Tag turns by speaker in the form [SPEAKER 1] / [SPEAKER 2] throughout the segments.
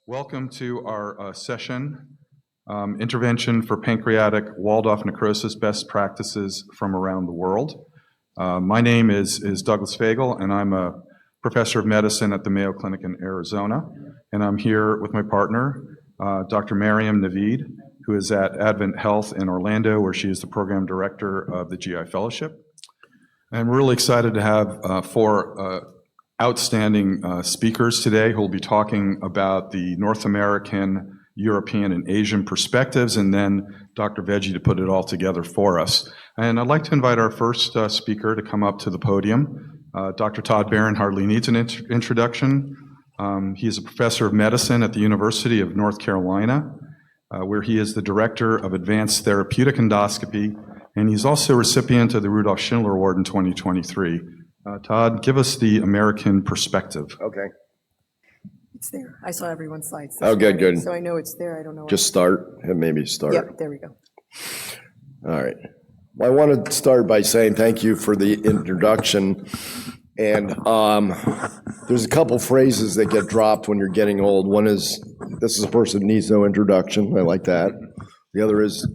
[SPEAKER 1] Welcome to our session, Intervention for Pancreatic Walled-Off Necrosis Best Practices from Around the World. My name is Douglas Fagel, and I'm a professor of medicine at the Mayo Clinic in Arizona. And I'm here with my partner, Dr. Mariam Naveed, who is at Advent Health in Orlando, where she is the program director of the GI Fellowship. And we're really excited to have four outstanding speakers today who will be talking about the North American, European, and Asian perspectives, and then Dr. Veggie to put it all together for us. And I'd like to invite our first speaker to come up to the podium. Dr. Todd Barron hardly needs an introduction. He is a professor of medicine at the University of North Carolina, where he is the director of advanced therapeutic endoscopy, and he's also a recipient of the Rudolph Schindler Award in 2023. Todd, give us the American perspective.
[SPEAKER 2] Okay.
[SPEAKER 3] It's there. I saw everyone's slides.
[SPEAKER 2] Oh, good, good.
[SPEAKER 3] So I know it's there. I don't know.
[SPEAKER 2] Just start and maybe start.
[SPEAKER 3] Yep, there we go.
[SPEAKER 2] All right. Well, I want to start by saying thank you for the introduction. And there's a couple phrases that get dropped when you're getting old. One is, this is a person who needs no introduction. I like that. The other is,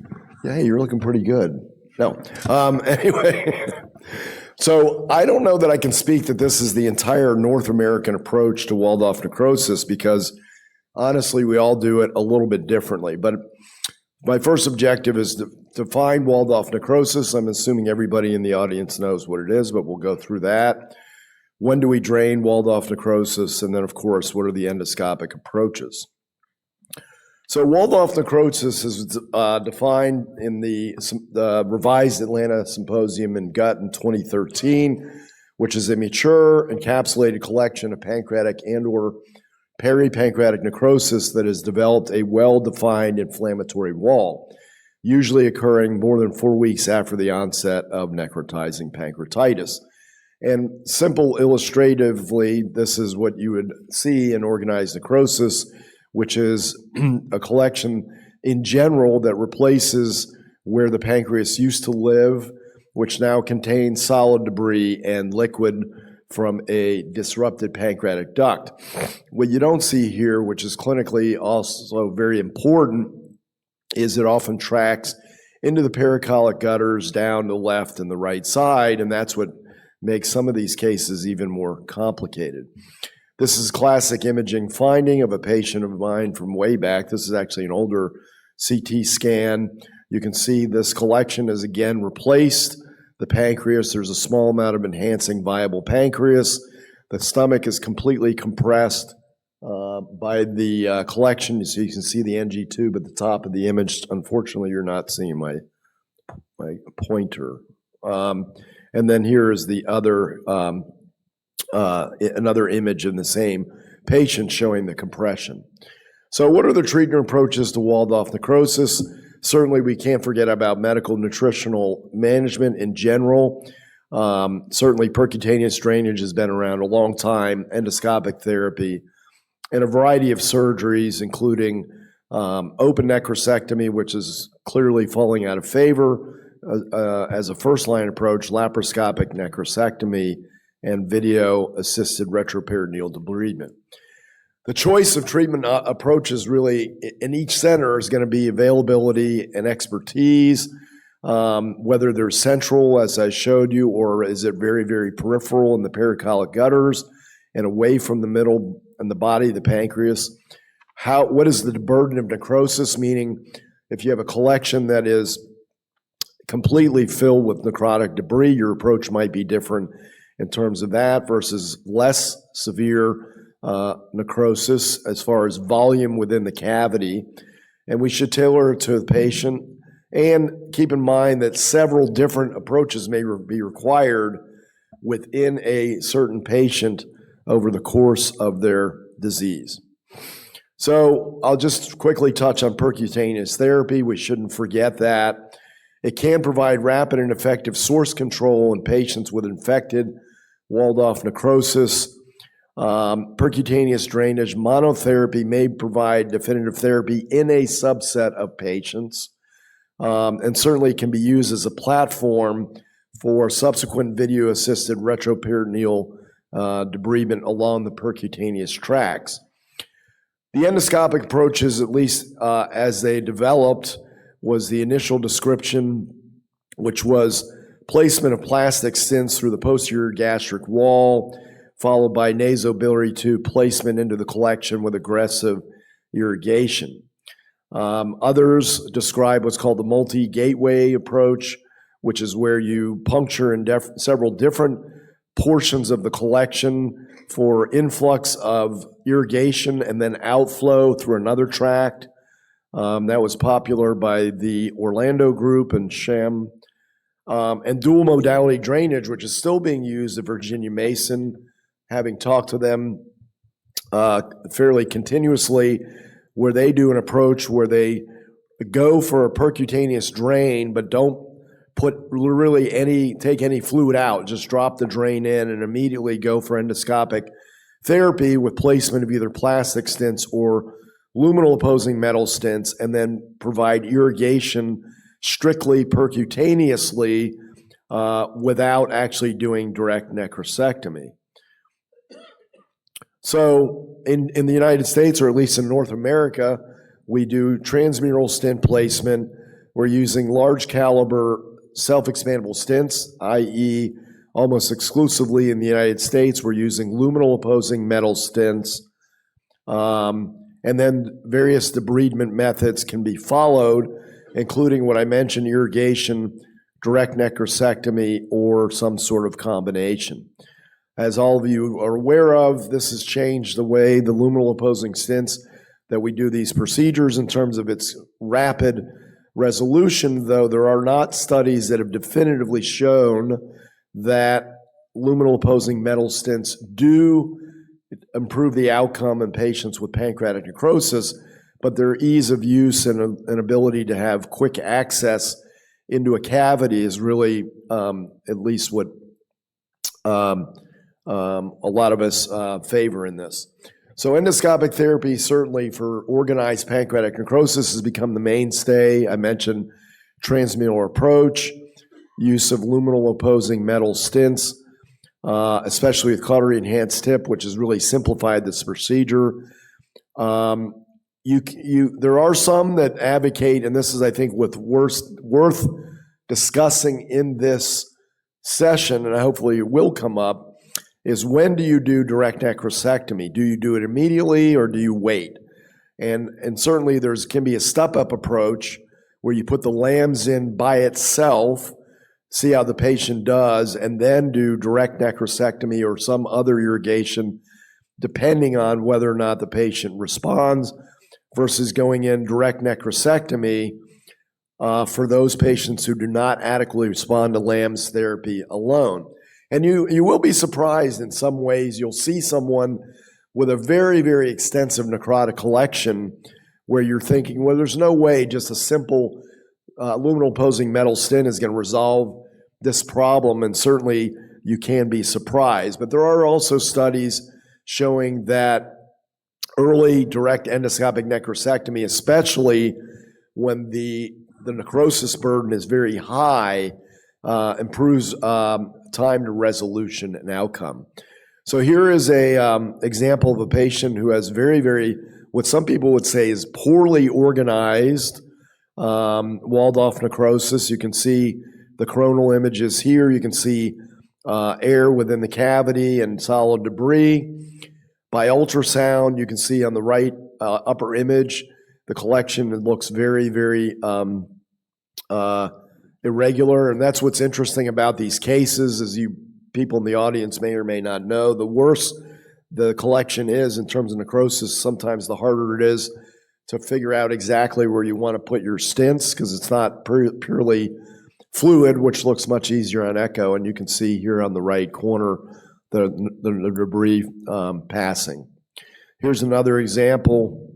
[SPEAKER 2] yeah, hey, you're looking pretty good. No. Anyway. So I don't know that I can speak that this is the entire North American approach to walled-off necrosis because, honestly, we all do it a little bit differently. But my first objective is to define walled-off necrosis. I'm assuming everybody in the audience knows what it is, but we'll go through that. When do we drain walled-off necrosis? And then, of course, what are the endoscopic approaches? So walled-off necrosis is defined in the revised Atlanta Symposium in Gut in 2013, which is a mature encapsulated collection of pancreatic and/or peripancreatic necrosis that has developed a well-defined inflammatory wall, usually occurring more than 4 weeks after the onset of necrotizing pancreatitis. And simple illustratively, this is what you would see in organized necrosis, which is a collection in general that replaces where the pancreas used to live, which now contains solid debris and liquid from a disrupted pancreatic duct. What you don't see here, which is clinically also very important, is it often tracks into the pericolic gutters down the left and the right side, and that's what makes some of these cases even more complicated. This is classic imaging finding of a patient of mine from way back. This is actually an older CT scan. You can see this collection has again replaced the pancreas. There's a small amount of enhancing viable pancreas. The stomach is completely compressed by the collection. So you can see the NG tube at the top of the image. Unfortunately, you're not seeing my pointer. And then here is the other another image in the same patient showing the compression. So what are the treatment approaches to walled-off necrosis? Certainly we can't forget about medical nutritional management in general. Certainly percutaneous drainage has been around a long time, endoscopic therapy, and a variety of surgeries, including open necrosectomy, which is clearly falling out of favor as a first-line approach, laparoscopic necrosectomy, and video-assisted retroperitoneal debridement. The choice of treatment approaches really in each center is going to be availability and expertise, whether they're central, as I showed you, or is it very, very peripheral in the pericolic gutters and away from the middle and the body of the pancreas. What is the burden of necrosis, meaning if you have a collection that is completely filled with necrotic debris, your approach might be different in terms of that versus less severe necrosis as far as volume within the cavity. And we should tailor it to the patient and keep in mind that several different approaches may be required within a certain patient over the course of their disease. So I'll just quickly touch on percutaneous therapy. We shouldn't forget that. It can provide rapid and effective source control in patients with infected walled-off necrosis. Percutaneous drainage monotherapy may provide definitive therapy in a subset of patients, and certainly can be used as a platform for subsequent video-assisted retroperitoneal debridement along the percutaneous tracts. The endoscopic approaches, at least as they developed, was the initial description, which was placement of plastic stents through the posterior gastric wall, followed by nasobiliary tube placement into the collection with aggressive irrigation. Others describe what's called the multi-gateway approach, which is where you puncture in several different portions of the collection for influx of irrigation and then outflow through another tract. That was popular by the Orlando group and Sham. And dual modality drainage, which is still being used at Virginia Mason, having talked to them fairly continuously, where they do an approach where they go for a percutaneous drain, but don't take any fluid out, just drop the drain in and immediately go for endoscopic therapy with placement of either plastic stents or luminal opposing metal stents, and then provide irrigation strictly percutaneously without actually doing direct necrosectomy. So in the United States, or at least in North America, we do transmural stent placement. We're using large caliber self-expandable stents, i.e. almost exclusively in the United States, we're using luminal opposing metal stents. And then various debridement methods can be followed, including what I mentioned, irrigation, direct necrosectomy, or some sort of combination. As all of you are aware of, this has changed the way the luminal opposing stents that we do these procedures in terms of its rapid resolution, though there are not studies that have definitively shown that luminal opposing metal stents do improve the outcome in patients with pancreatic necrosis, but their ease of use and an ability to have quick access into a cavity is really at least what a lot of us favor in this. So endoscopic therapy, certainly for organized pancreatic necrosis, has become the mainstay. I mentioned transmural approach, use of luminal opposing metal stents, especially with cautery enhanced tip, which has really simplified this procedure. There are some that advocate, and this is, I think, worth discussing in this session, and hopefully it will come up, is when do you do direct necrosectomy? Do you do it immediately or do you wait? And certainly can be a step-up approach where you put the lambs in by itself, see how the patient does, and then do direct necrosectomy or some other irrigation, depending on whether or not the patient responds, versus going in direct necrosectomy for those patients who do not adequately respond to lambs therapy alone. And you will be surprised in some ways. You'll see someone with a very, very extensive necrotic collection where you're thinking, well, there's no way just a simple luminal opposing metal stent is going to resolve this problem, and certainly you can be surprised. But there are also studies showing that early direct endoscopic necrosectomy, especially when the necrosis burden is very high, improves time to resolution and outcome. So here is a example of a patient who has very, very, what some people would say is poorly organized walled-off necrosis. You can see the coronal images here. You can see air within the cavity and solid debris. By ultrasound, you can see on the right upper image, the collection looks very, very irregular, and that's what's interesting about these cases, as you people in the audience may or may not know. The worse the collection is in terms of necrosis, sometimes the harder it is to figure out exactly where you want to put your stents, because it's not purely fluid, which looks much easier on echo, and you can see here on the right corner the debris passing. Here's another example.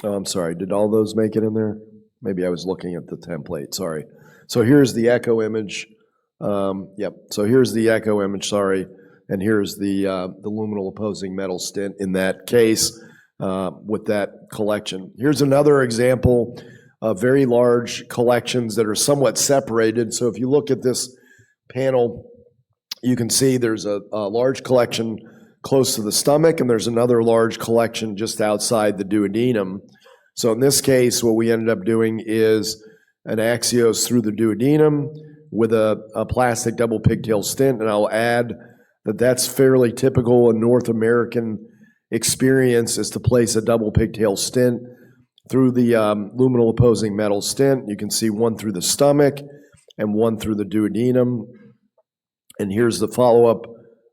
[SPEAKER 2] Oh, I'm sorry, did all those make it in there? Maybe I was looking at the template, sorry. So here's the echo image. Yep, so here's the echo image, sorry, and here's the luminal opposing metal stent in that case with that collection. Here's another example of very large collections that are somewhat separated. So if you look at this panel, you can see there's a large collection close to the stomach, and there's another large collection just outside the duodenum. So in this case, what we ended up doing is an axios through the duodenum with a plastic double pigtail stent, and I'll add that that's fairly typical in North American experience, is to place a double pigtail stent through the luminal opposing metal stent. You can see one through the stomach and one through the duodenum. And here's the follow-up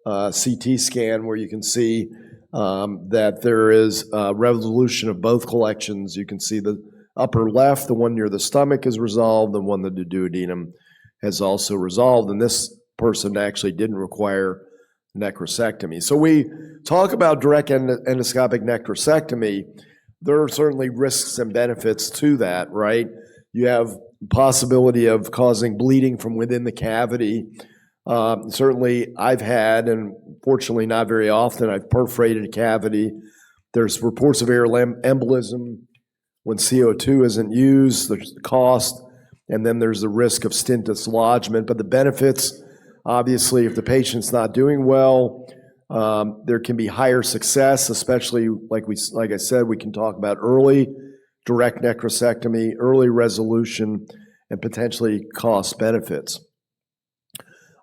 [SPEAKER 2] CT scan where you can see that there is a resolution of both collections. You can see the upper left, the one near the stomach is resolved, and one that the duodenum has also resolved. And this person actually didn't require necrosectomy. So we talk about direct endoscopic necrosectomy. There are certainly risks and benefits to that, right? You have possibility of causing bleeding from within the cavity. Certainly I've had, and fortunately not very often, I've perforated a cavity. There's reports of air embolism when CO2 isn't used. There's the cost, and then there's the risk of stent dislodgement. But the benefits, obviously, if the patient's not doing well, there can be higher success, especially like I said, we can talk about early direct necrosectomy, early resolution, and potentially cost benefits.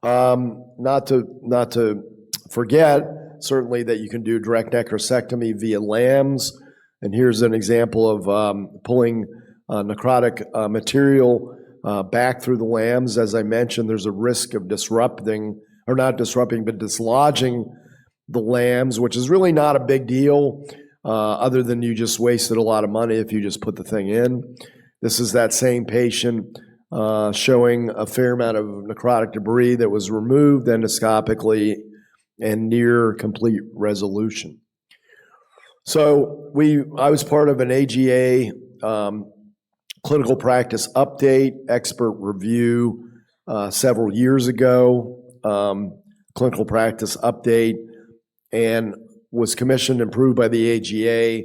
[SPEAKER 2] Not to forget, certainly, that you can do direct necrosectomy via LAMS. And here's an example of pulling necrotic material back through the LAMS. As I mentioned, there's a risk of dislodging the LAMS, which is really not a big deal, other than you just wasted a lot of money if you just put the thing in. This is that same patient showing a fair amount of necrotic debris that was removed endoscopically and near complete resolution. So I was part of an AGA clinical practice update, expert review several years ago, clinical practice update, and was commissioned and approved by the AGA,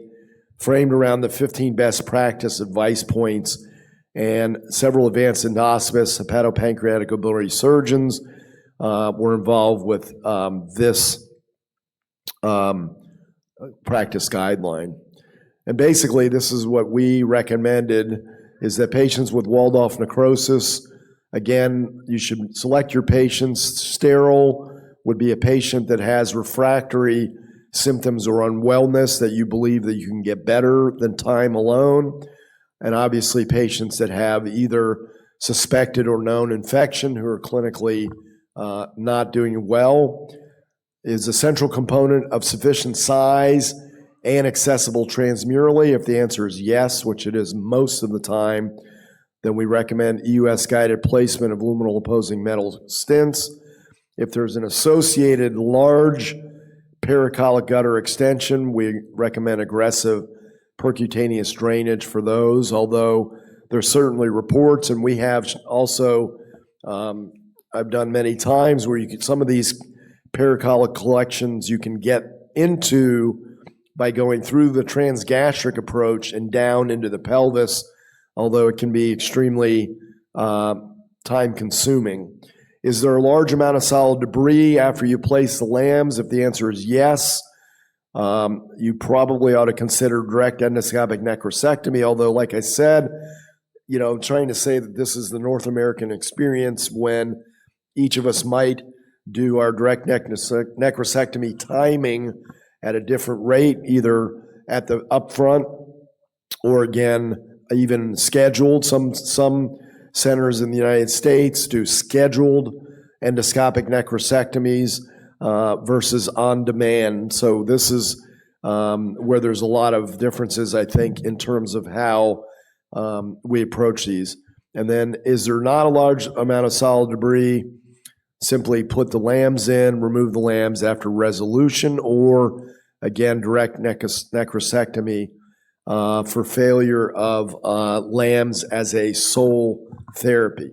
[SPEAKER 2] framed around the 15 best practice advice points, and several advanced endoscopists, hepatopancreatic biliary surgeons were involved with this practice guideline. And basically, this is what we recommended, is that patients with walled-off necrosis, again, you should select your patients. Sterile would be a patient that has refractory symptoms or unwellness that you believe that you can get better than time alone. And obviously, patients that have either suspected or known infection who are clinically not doing well. Is a central component of sufficient size and accessible transmurally? If the answer is yes, which it is most of the time, then we recommend EUS-guided placement of luminal opposing metal stents. If there's an associated large pericolic gutter extension, we recommend aggressive percutaneous drainage for those, although there's certainly reports, and we have also, I've done many times, where some of these pericolic collections you can get into by going through the transgastric approach and down into the pelvis, although it can be extremely time-consuming. Is there a large amount of solid debris after you place the LAMS? If the answer is yes, you probably ought to consider direct endoscopic necrosectomy, although, like I said, I'm trying to say that this is the North American experience when each of us might do our direct necrosectomy timing at a different rate, either at the upfront or, again, even scheduled. Some centers in the United States do scheduled endoscopic necrosectomies versus on demand. So this is where there's a lot of differences, I think, in terms of how we approach these. And then, is there not a large amount of solid debris? Simply put the LAMS in, remove the LAMS after resolution, or again, direct necrosectomy for failure of LAMS as a sole therapy.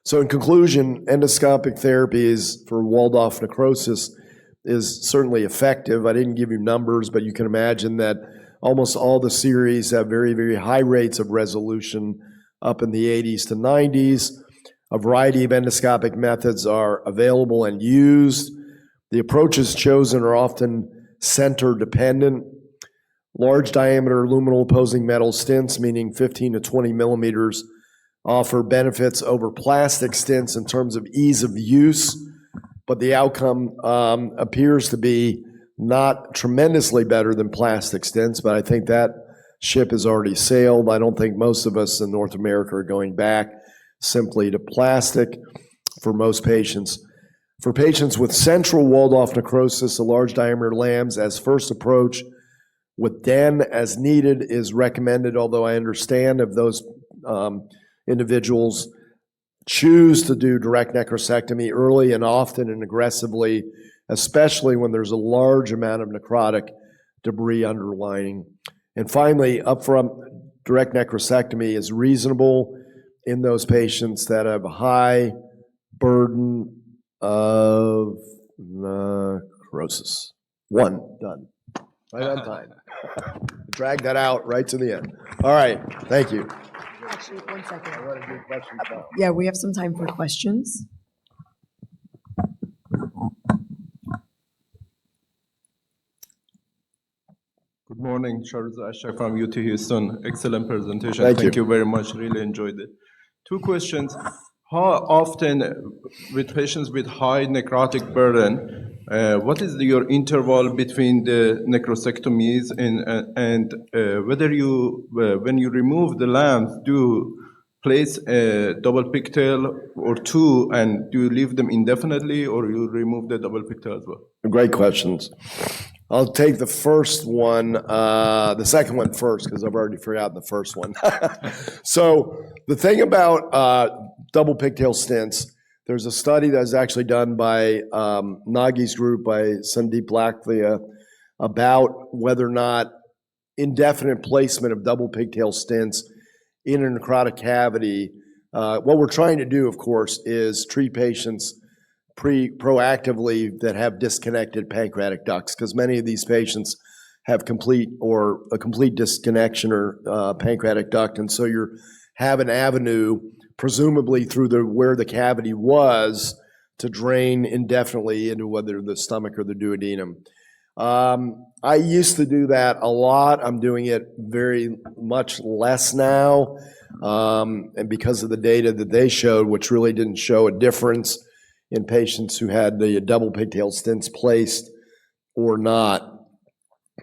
[SPEAKER 2] So in conclusion, endoscopic therapy for walled-off necrosis is certainly effective. I didn't give you numbers, but you can imagine that almost all the series have very, very high rates of resolution, up in the 80s to 90s. A variety of endoscopic methods are available and used. The approaches chosen are often center-dependent. Large diameter luminal opposing metal stents, meaning 15 to 20 millimeters, offer benefits over plastic stents in terms of ease of use, but the outcome appears to be not tremendously better than plastic stents, but I think that ship has already sailed. I don't think most of us in North America are going back simply to plastic for most patients. For patients with central walled-off necrosis, a large diameter LAMS as first approach with DEN as needed is recommended, although I understand if those individuals choose to do direct necrosectomy early and often and aggressively, especially when there's a large amount of necrotic debris underlying. And finally, upfront direct necrosectomy is reasonable in those patients that have a high burden of necrosis. One, done. Right on time. Drag that out right to the end. All right, thank you.
[SPEAKER 3] Actually, 1 second.
[SPEAKER 2] I want to do questions now.
[SPEAKER 3] Yeah, we have some time for questions.
[SPEAKER 4] Good morning, Charles Ashak from UT Houston. Excellent presentation.
[SPEAKER 2] Thank you.
[SPEAKER 4] Very much. Really enjoyed it. Two questions. How often with patients with high necrotic burden, what is your interval between the necrosectomies and whether you, when you remove the LAMS, do place a double pigtail or two and do you leave them indefinitely or you remove the double pigtail as well?
[SPEAKER 2] Great questions. I'll take the first one, the second one first, because I've already forgotten the first one. So the thing about double pigtail stents, there's a study that was actually done by Nagi's group, by Sandeep Lakhvia, about whether or not indefinite placement of double pigtail stents in a necrotic cavity. What we're trying to do, of course, is treat patients proactively that have disconnected pancreatic ducts, because many of these patients have complete disconnection or pancreatic duct, and so you have an avenue, presumably through where the cavity was, to drain indefinitely into whether the stomach or the duodenum. I used to do that a lot. I'm doing it very much less now, and because of the data that they showed, which really didn't show a difference in patients who had the double pigtail stents placed or not.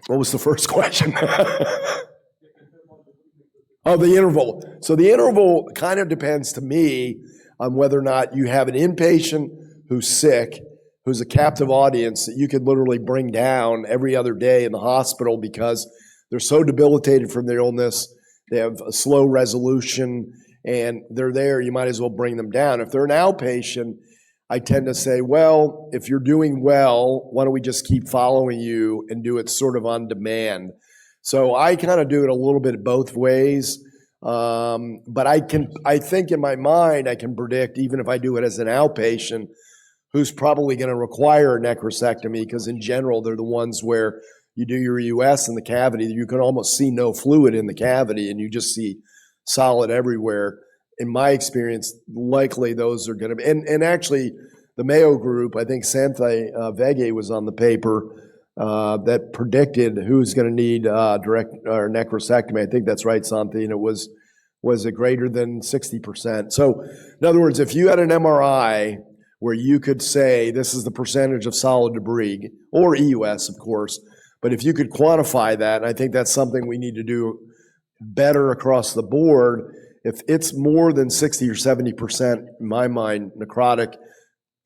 [SPEAKER 2] What was the first question? Oh, the interval. So the interval kind of depends to me on whether or not you have an inpatient who's sick, who's a captive audience that you could literally bring down every other day in the hospital because they're so debilitated from their illness, they have a slow resolution, and they're there, you might as well bring them down. If they're an outpatient, I tend to say, well, if you're doing well, why don't we just keep following you and do it sort of on demand? So I kind of do it a little bit both ways, but I think in my mind, I can predict, even if I do it as an outpatient, who's probably going to require a necrosectomy, because in general, they're the ones where you do your US in the cavity, you can almost see no fluid in the cavity, and you just see solid everywhere. In my experience, likely those are going to be, and actually the Mayo group, I think Santhe Vege was on the paper that predicted who's going to need direct or necrosectomy. I think that's right, Santhe, and it was it greater than 60%. So in other words, if you had an MRI where you could say this is the percentage of solid debris, or EUS, of course, but if you could quantify that, and I think that's something we need to do better across the board. If it's more than 60 or 70%, in my mind, necrotic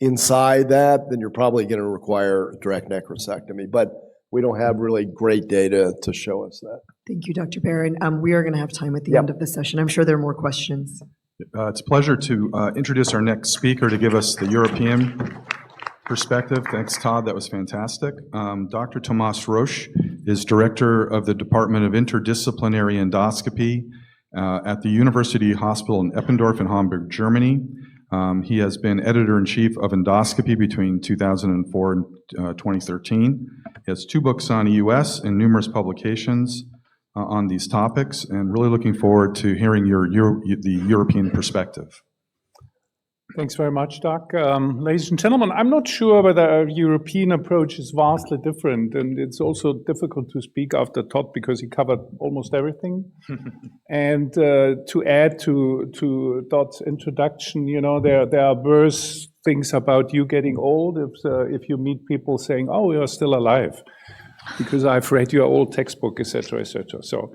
[SPEAKER 2] inside that, then you're probably going to require direct necrosectomy. But we don't have really great data to show us that.
[SPEAKER 3] Thank you, Dr. Barron. We are going to have time at the end of the session. I'm sure there are more questions.
[SPEAKER 1] It's a pleasure to introduce our next speaker to give us the European perspective. Thanks, Todd. That was fantastic. Dr. Thomas Roche is Director of the Department of Interdisciplinary Endoscopy at the University Hospital in Eppendorf in Hamburg, Germany. He has been editor-in-chief of endoscopy between 2004 and 2013. He has 2 books on EUS and numerous publications on these topics, and really looking forward to hearing the European perspective.
[SPEAKER 5] Thanks very much, Doc. Ladies and gentlemen, I'm not sure whether a European approach is vastly different, and it's also difficult to speak after Todd because he covered almost everything. And to add to Todd's introduction, there are worse things about you getting old if you meet people saying, "Oh, you're still alive," because I've read your old textbook, etc., etc. So.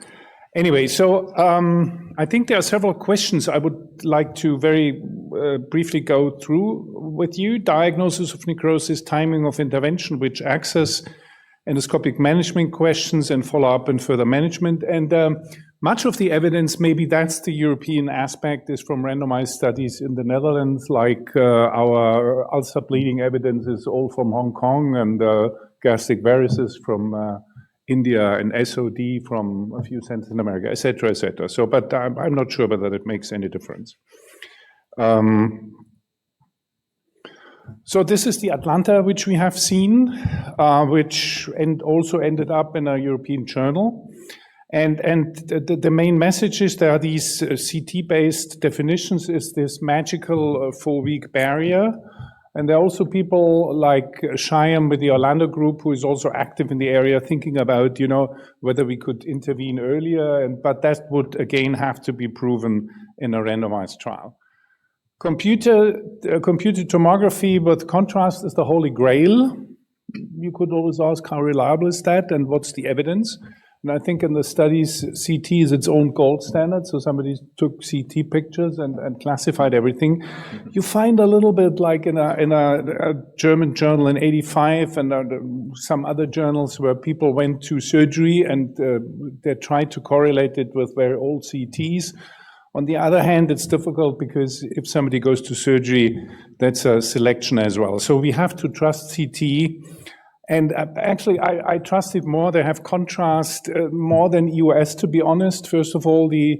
[SPEAKER 5] Anyway, I think there are several questions I would like to very briefly go through with you. Diagnosis of necrosis, timing of intervention, which access, endoscopic management questions, and follow-up and further management. And much of the evidence, maybe that's the European aspect, is from randomized studies in the Netherlands, like our ulcer bleeding evidence is all from Hong Kong, and gastric varices from India, and SOD from a few centers in America, et cetera, et cetera. So, but I'm not sure whether it makes any difference. So this is the Atlanta, which we have seen, which also ended up in a European journal. And the main message is there are these CT-based definitions, is this magical 4-week barrier. And there are also people like Shyam with the Orlando group, who is also active in the area, thinking about, whether we could intervene earlier. But that would, again, have to be proven in a randomized trial. Computed tomography with contrast is the holy grail. You could always ask, how reliable is that, and what's the evidence? And I think in the studies, CT is its own gold standard. So somebody took CT pictures and classified everything. You find a little bit like in a German journal in '85 and some other journals where people went to surgery and they tried to correlate it with very old CTs. On the other hand, it's difficult because if somebody goes to surgery, that's a selection as well. So we have to trust CT. And actually, I trust it more. They have contrast more than US, to be honest. First of all, the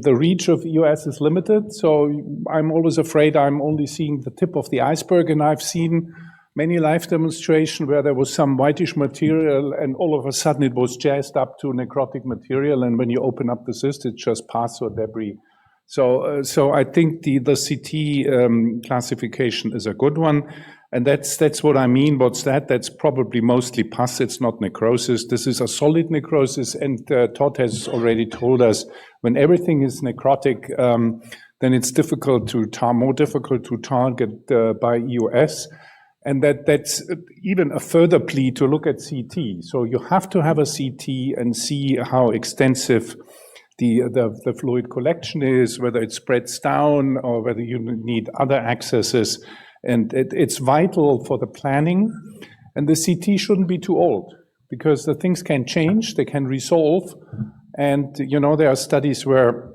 [SPEAKER 5] reach of US is limited. So I'm always afraid I'm only seeing the tip of the iceberg. And I've seen many live demonstrations where there was some whitish material and all of a sudden it was jazzed up to necrotic material. And when you open up the cyst, it's just pus or debris. So I think the CT classification is a good one. And that's what I mean. What's that? That's probably mostly pus. It's not necrosis. This is a solid necrosis. And Todd has already told us when everything is necrotic, then it's more difficult to target by EUS. And that's even a further plea to look at CT. So you have to have a CT and see how extensive the fluid collection is, whether it spreads down or whether you need other accesses. And it's vital for the planning. And the CT shouldn't be too old because the things can change, they can resolve. And, there are studies where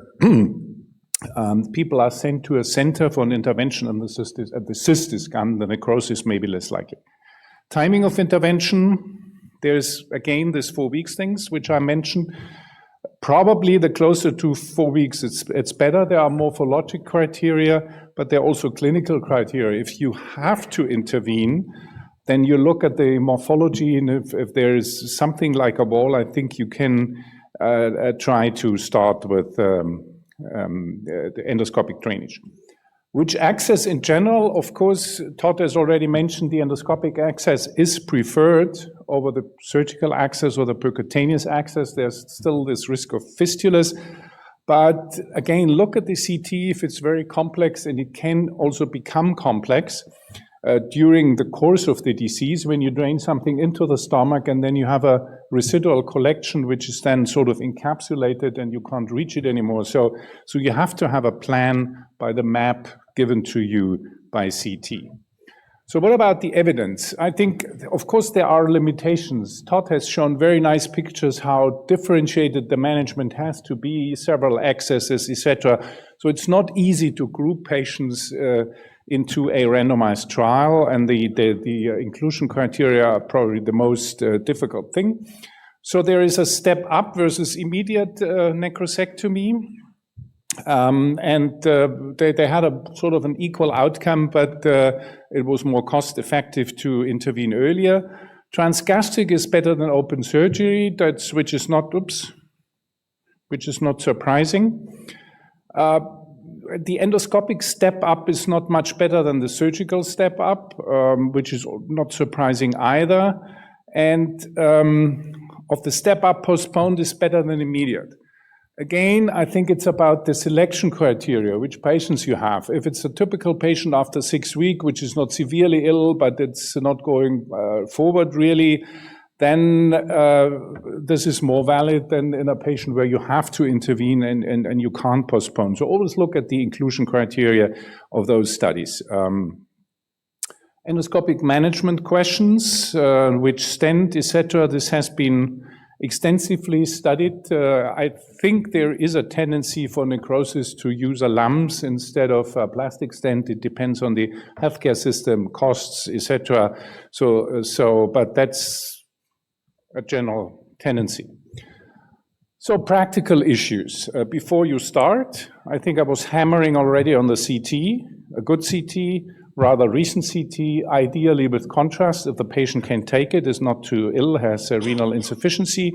[SPEAKER 5] people are sent to a center for an intervention and the cyst is gone, the necrosis may be less likely. Timing of intervention, there's, again, this 4 weeks things, which I mentioned. Probably the closer to 4 weeks, it's better. There are morphologic criteria, but there are also clinical criteria. If you have to intervene, then you look at the morphology, and if there is something like a wall, I think you can try to start with the endoscopic drainage. Which access in general, of course, Todd has already mentioned the endoscopic access is preferred over the surgical access or the percutaneous access. There's still this risk of fistulas. But again, look at the CT if it's very complex, and it can also become complex during the course of the disease when you drain something into the stomach and then you have a residual collection which is then sort of encapsulated and you can't reach it anymore. So you have to have a plan by the map given to you by CT. So what about the evidence? I think, of course, there are limitations. Todd has shown very nice pictures how differentiated the management has to be, several accesses, etc. So it's not easy to group patients into a randomized trial, and the inclusion criteria are probably the most difficult thing. So there is a step up versus immediate necrosectomy. They had a sort of an equal outcome, but it was more cost effective to intervene earlier. Transgastric is better than open surgery, which is not surprising. the endoscopic step up is not much better than the surgical step up, which is not surprising either. And of the step up, postponed is better than immediate. Again, I think it's about the selection criteria, which patients you have. If it's a typical patient after 6 weeks, which is not severely ill, but it's not going forward really, then this is more valid than in a patient where you have to intervene and you can't postpone. So always look at the inclusion criteria of those studies. Endoscopic management questions, which stent, etc. This has been extensively studied. I think there is a tendency for necrosis to use a LAMS instead of a plastic stent. It depends on the healthcare system, costs, etc. But that's a general tendency. So practical issues. Before you start, I think I was hammering already on the CT, a good CT, rather recent CT, ideally with contrast if the patient can take it, is not too ill, has a renal insufficiency.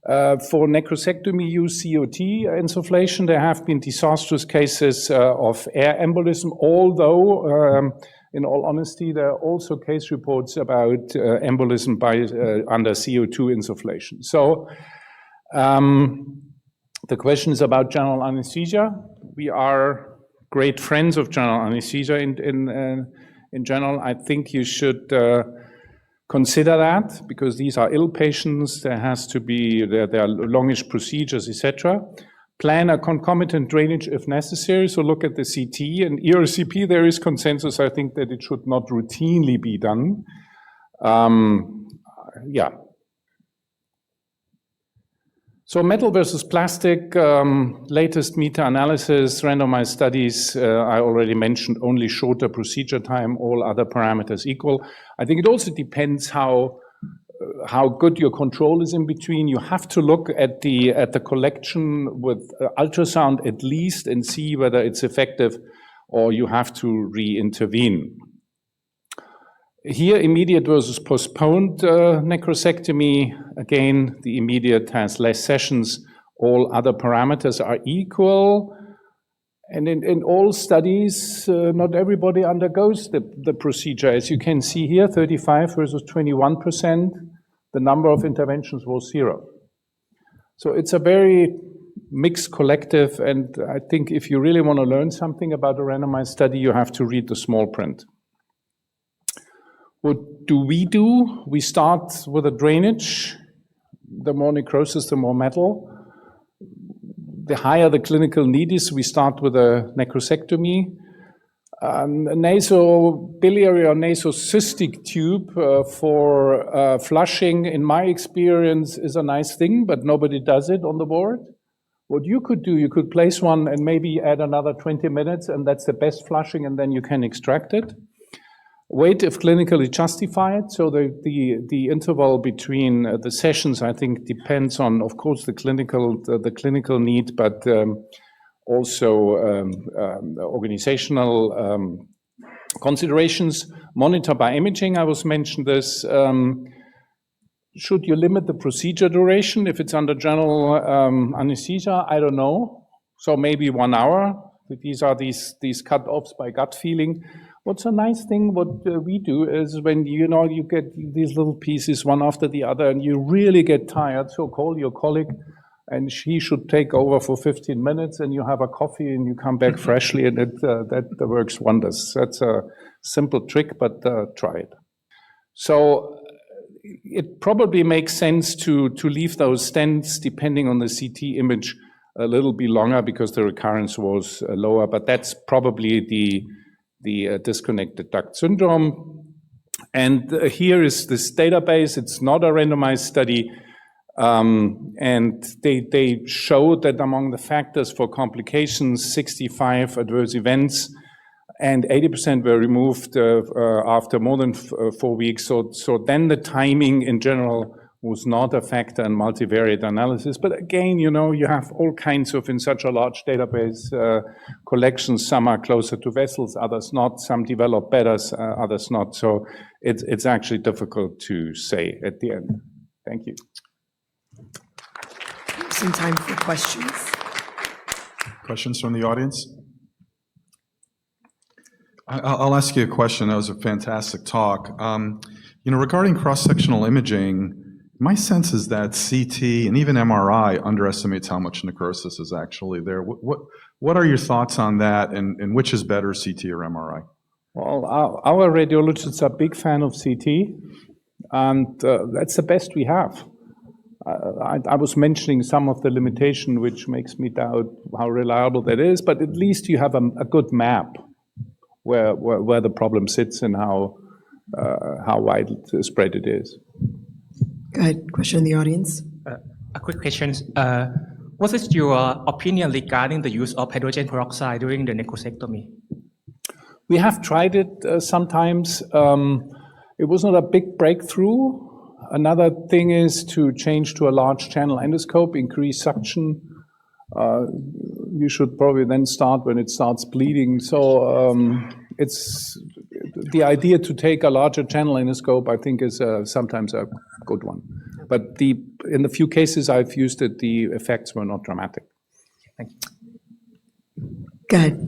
[SPEAKER 5] For necrosectomy, use COT insufflation. There have been disastrous cases of air embolism, although in all honesty, there are also case reports about embolism by under CO2 insufflation. So the question is about general anesthesia. We are great friends of general anesthesia in general. I think you should consider that because these are ill patients. There has to be there are longish procedures, etc. Plan a concomitant drainage if necessary. So look at the CT and ERCP. There is consensus, I think, that it should not routinely be done. Yeah. So metal versus plastic, latest meta-analysis, randomized studies, I already mentioned only shorter procedure time, all other parameters equal. I think it also depends how good your control is in between. You have to look at the collection with ultrasound at least and see whether it's effective or you have to re-intervene. Here, immediate versus postponed necrosectomy. Again, the immediate has less sessions. All other parameters are equal. And in all studies, not everybody undergoes the procedure. As you can see here, 35 versus 21%. The number of interventions was 0. So it's a very mixed collective. And I think if you really want to learn something about a randomized study, you have to read the small print. What do? We start with a drainage. The more necrosis, the more metal. The higher the clinical need is, we start with a necrosectomy. A nasobiliary or nasocystic tube for flushing, in my experience, is a nice thing, but nobody does it on the board. What you could do, you could place one and maybe add another 20 minutes, and that's the best flushing, and then you can extract it. Wait if clinically justified. So the interval between the sessions, I think, depends on, of course, the clinical need, but also organizational considerations. Monitor by imaging, I was mentioned this. Should you limit the procedure duration if it's under general anesthesia? I don't know. So maybe 1 hour. These are these cut-offs by gut feeling. What's a nice thing, what we do is when, you get these little pieces one after the other and you really get tired, so call your colleague and she should take over for 15 minutes and you have a coffee and you come back freshly and that works wonders. That's a simple trick, but try it. So it probably makes sense to leave those stents, depending on the CT image, a little bit longer because the recurrence was lower, but that's probably the disconnected duct syndrome. And here is this database. It's not a randomized study. And they showed that among the factors for complications, 65 adverse events, and 80% were removed after more than 4 weeks. So then the timing in general was not a factor in multivariate analysis. But again, you have all kinds of, in such a large database, collections. Some are closer to vessels, others not. Some develop better, others not. So it's actually difficult to say at the end. Thank you.
[SPEAKER 3] Some time for questions.
[SPEAKER 1] Questions from the audience? I'll ask you a question. That was a fantastic talk. Regarding cross-sectional imaging, my sense is that CT and even MRI underestimates how much necrosis is actually there. What are your thoughts on that, and which is better, CT or MRI?
[SPEAKER 5] Well, our radiologists are a big fan of CT, and that's the best we have. I was mentioning some of the limitation, which makes me doubt how reliable that is, but at least you have a good map where the problem sits and how widespread it is.
[SPEAKER 3] Go ahead, question in the audience.
[SPEAKER 6] A quick question. What is your opinion regarding the use of hydrogen peroxide during the necrosectomy?
[SPEAKER 5] We have tried it sometimes. It was not a big breakthrough. Another thing is to change to a large channel endoscope, increase suction. You should probably then start when it starts bleeding. So it's the idea to take a larger channel endoscope, I think, is sometimes a good one. But in the few cases I've used it, the effects were not dramatic.
[SPEAKER 6] Thank you.
[SPEAKER 3] Go ahead.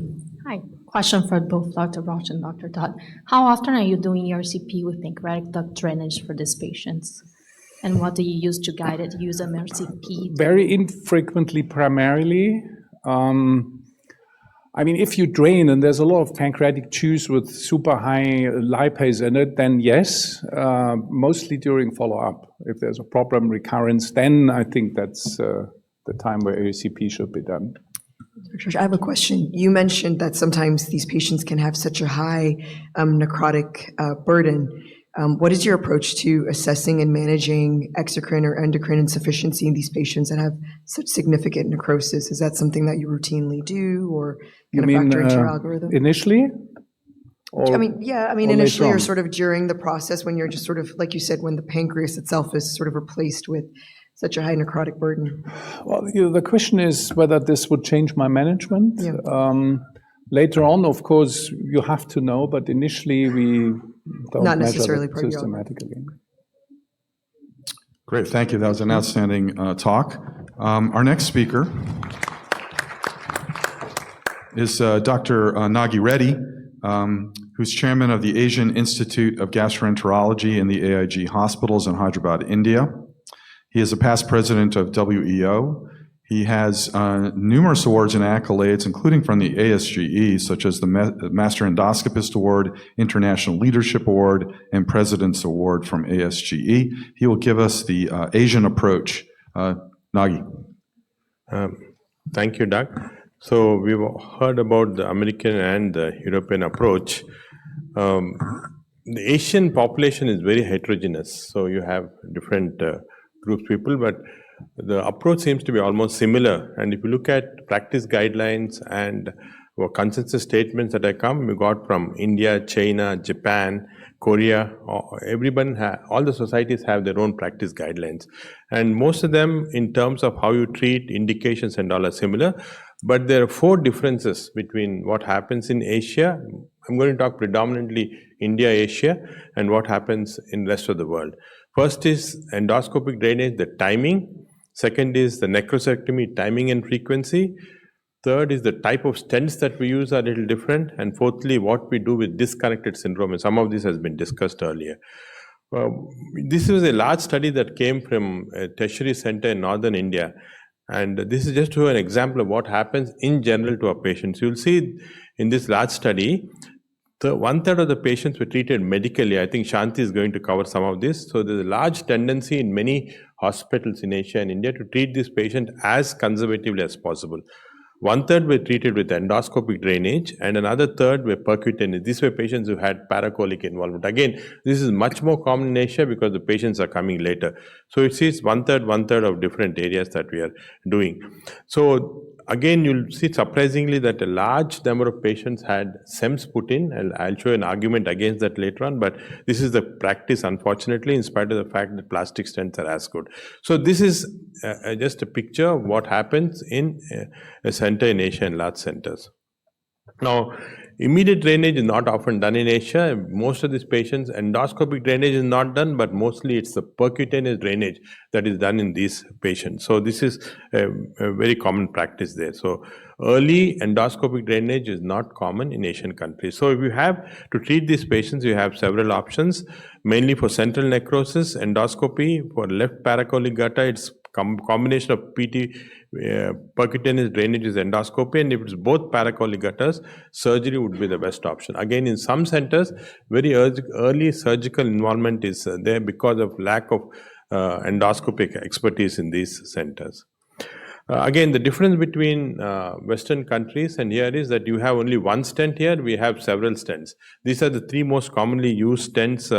[SPEAKER 7] Hi. Question for both Dr. Roche and Dr. Todd. How often are you doing ERCP with pancreatic duct drainage for these patients? And what do you use to guide it? Use MRCP?
[SPEAKER 5] Very infrequently, primarily. If you drain and there's a lot of pancreatic juice with super high lipase in it, then yes, mostly during follow-up. If there's a problem recurrence, then I think that's the time where ERCP should be done.
[SPEAKER 3] I have a question. You mentioned that sometimes these patients can have such a high necrotic burden. What is your approach to assessing and managing exocrine or endocrine insufficiency in these patients that have such significant necrosis? Is that something that you routinely do or kind of factor into your algorithm?
[SPEAKER 5] Initially?
[SPEAKER 3] Initially or sort of during the process when you're just sort of, like you said, when the pancreas itself is sort of replaced with such a high necrotic burden?
[SPEAKER 5] Well, the question is whether this would change my management. Yeah. Later on, of course, you have to know, but initially we don't
[SPEAKER 3] not
[SPEAKER 5] measure
[SPEAKER 3] necessarily
[SPEAKER 5] it systematically.
[SPEAKER 1] Great, thank you. That was an outstanding talk. Our next speaker is Dr. Nagi Reddy, who's chairman of the Asian Institute of Gastroenterology in the AIG hospitals in Hyderabad, India. He is a past president of WEO. He has numerous awards and accolades, including from the ASGE, such as the Master Endoscopist Award, International Leadership Award, and President's Award from ASGE. He will give us the Asian approach. Nagi.
[SPEAKER 8] Thank you, Doug. So we've heard about the American and the European approach. The Asian population is very heterogeneous, so you have different groups of people, but the approach seems to be almost similar. And if you look at practice guidelines and consensus statements that we got from India, China, Japan, Korea, all the societies have their own practice guidelines. And most of them, in terms of how you treat indications and all, are similar. But there are 4 differences between what happens in Asia. I'm going to talk predominantly India, Asia, and what happens in the rest of the world. First is endoscopic drainage, the timing. Second is the necrosectomy, timing and frequency. Third is the type of stents that we use are a little different. And fourthly, what we do with disconnected syndrome. And some of this has been discussed earlier. This was a large study that came from a tertiary center in northern India. And this is just to an example of what happens in general to our patients. You'll see in this large study, 1/3 of the patients were treated medically. I think Shanti is going to cover some of this. So there's a large tendency in many hospitals in Asia and India to treat this patient as conservatively as possible. 1/3 were treated with endoscopic drainage, and another 1/3 were percutaneous. These were patients who had paracolic involvement. Again, this is much more common in Asia because the patients are coming later. So it sees 1/3 of different areas that we are doing. So again, you'll see surprisingly that a large number of patients had SEMS put in, and I'll show an argument against that later on, but this is the practice, unfortunately, in spite of the fact that plastic stents are as good. So this is just a picture of what happens in a center in Asia and large centers. Now, immediate drainage is not often done in Asia. Most of these patients, endoscopic drainage is not done, but mostly it's the percutaneous drainage that is done in these patients. So this is a very common practice there. So early endoscopic drainage is not common in Asian countries. So if you have to treat these patients, you have several options, mainly for central necrosis, endoscopy. For left paracolic gutter, it's combination of PT, percutaneous drainage is endoscopy, and if it's both paracolic gutters, surgery would be the best option. Again, in some centers, very early surgical involvement is there because of lack of endoscopic expertise in these centers. Again, the difference between Western countries and here is that you have only one stent here, we have several stents. These are the three most commonly used stents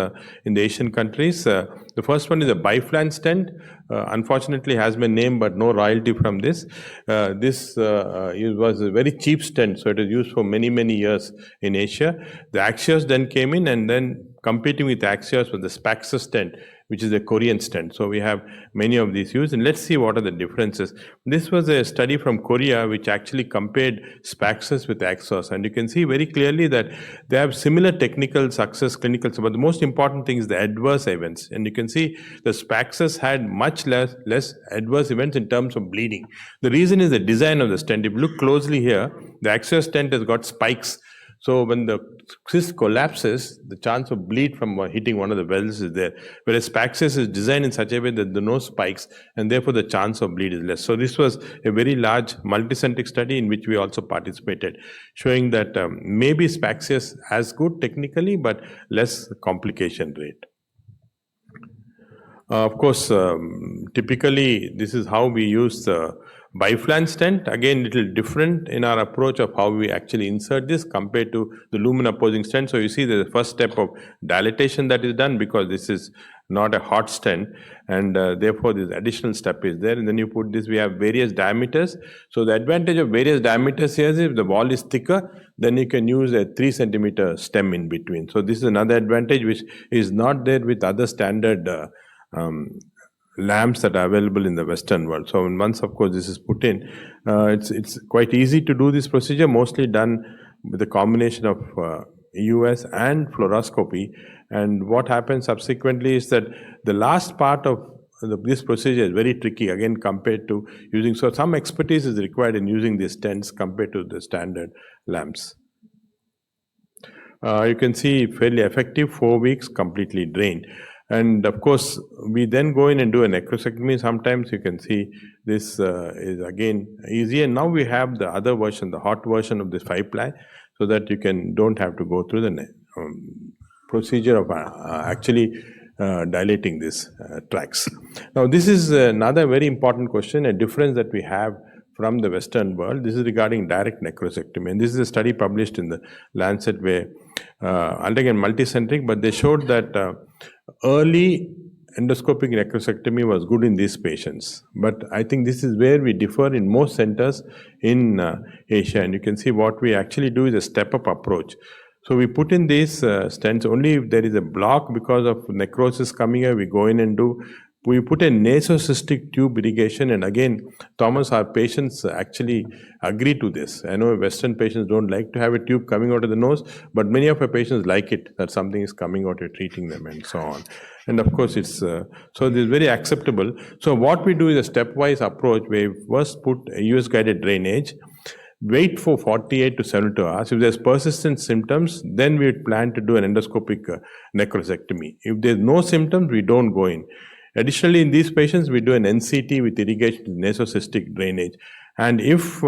[SPEAKER 8] in the Asian countries. The first one is a biflange stent. Unfortunately has been named but no royalty from this. This was a very cheap stent, so it is used for many, many years in Asia. The Axios then came in, and then competing with Axios was the Spaxus stent, which is a Korean stent. So we have many of these used, and let's see what are the differences. This was a study from Korea which actually compared Spaxus with Axios, and you can see very clearly that they have similar technical success, clinical, but the most important thing is the adverse events. And you can see the Spaxus had much less adverse events in terms of bleeding. The reason is the design of the stent. If you look closely here, the Axios stent has got spikes. So when the cyst collapses, the chance of bleed from hitting one of the wells is there. Whereas Spaxus is designed in such a way that there are no spikes, and therefore the chance of bleed is less. So this was a very large multicentric study in which we also participated, showing that maybe Spaxus as good technically, but less complication rate. Of course, typically this is how we use the biflange stent. Again, little different in our approach of how we actually insert this compared to the lumen opposing stent. So you see the first step of dilatation that is done because this is not a hot stent, and therefore this additional step is there. And then you put this, we have various diameters. So the advantage of various diameters here is if the wall is thicker, then you can use a 3 centimeter stem in between. So this is another advantage which is not there with other standard lamps that are available in the Western world. So once, of course, this is put in, it's quite easy to do this procedure, mostly done with a combination of EUS and fluoroscopy. And what happens subsequently is that the last part of this procedure is very tricky, again, compared to using, so some expertise is required in using these stents compared to the standard lamps. You can see fairly effective, 4 weeks, completely drained. And of course, we then go in and do a necrosectomy. Sometimes you can see this is again easy. And now we have the other version, the hot version of this 5-ply, so that you don't have to go through the procedure of actually dilating these tracts. Now, this is another very important question, a difference that we have from the Western world. This is regarding direct necrosectomy. And this is a study published in the Lancet where, again, multicentric, but they showed that early endoscopic necrosectomy was good in these patients. But I think this is where we differ in most centers in Asia. And you can see what we actually do is a step-up approach. So we put in these stents only if there is a block because of necrosis coming here, we go in and we put a nasocystic tube irrigation, and again, Thomas, our patients actually agree to this. I know Western patients don't like to have a tube coming out of the nose, but many of our patients like it, that something is coming out, you're treating them and so on. And of course, it's so this is very acceptable. So what we do is a stepwise approach where we first put a US guided drainage, wait for 48 to 72 hours. If there's persistent symptoms, then we plan to do an endoscopic necrosectomy. If there's no symptoms, we don't go in. Additionally, in these patients, we do an NCT with irrigation nasocystic drainage. And if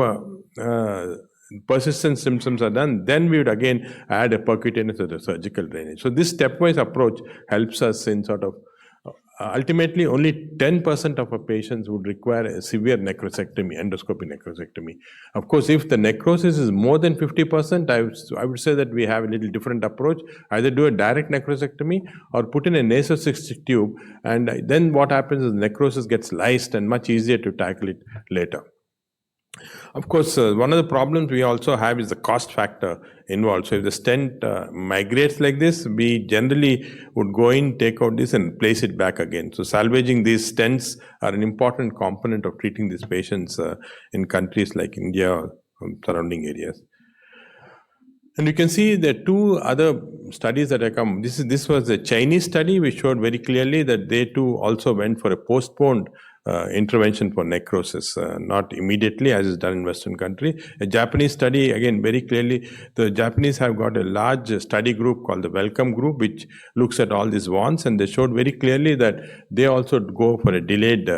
[SPEAKER 8] persistent symptoms are done, then we would again add a percutaneous or the surgical drainage. So this stepwise approach helps us in sort of, ultimately only 10% of our patients would require a severe necrosectomy, endoscopic necrosectomy. Of course, if the necrosis is more than 50%, I would say that we have a little different approach. Either do a direct necrosectomy or put in a nasocystic tube, and then what happens is necrosis gets lysed and much easier to tackle it later. Of course, one of the problems we also have is the cost factor involved. So if the stent migrates like this, we generally would go in, take out this and place it back again. So salvaging these stents are an important component of treating these patients in countries like India or surrounding areas. And you can see the two other studies that have come. This was a Chinese study which showed very clearly that they too also went for a postponed intervention for necrosis, not immediately as is done in Western country. A Japanese study, again, very clearly, the Japanese have got a large study group called the Welcome Group, which looks at all these wounds, and they showed very clearly that they also go for a delayed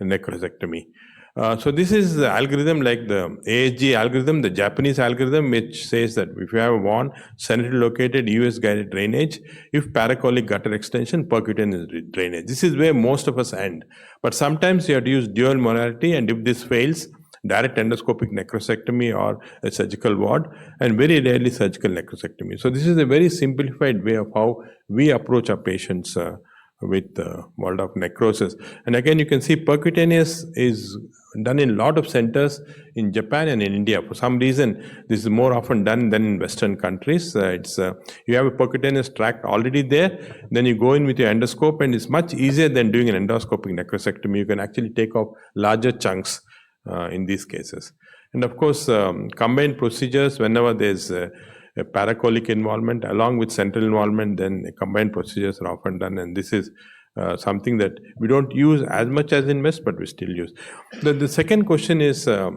[SPEAKER 8] necrosectomy. So this is the algorithm like the ASG algorithm, the Japanese algorithm, which says that if you have a wound, centrally located US guided drainage, if paracolic gutter extension, percutaneous drainage. This is where most of us end. But sometimes you have to use dual modality, and if this fails, direct endoscopic necrosectomy or a surgical ward, and very rarely surgical necrosectomy. So this is a very simplified way of how we approach our patients with Waldorf necrosis. And again, you can see percutaneous is done in a lot of centers in Japan and in India. For some reason, this is more often done than in Western countries. You have a percutaneous tract already there, then you go in with your endoscope, and it's much easier than doing an endoscopic necrosectomy. You can actually take off larger chunks in these cases. And of course, combined procedures, whenever there's a paracolic involvement along with central involvement, then combined procedures are often done, and this is something that we don't use as much as in West, but we still use. The second question is that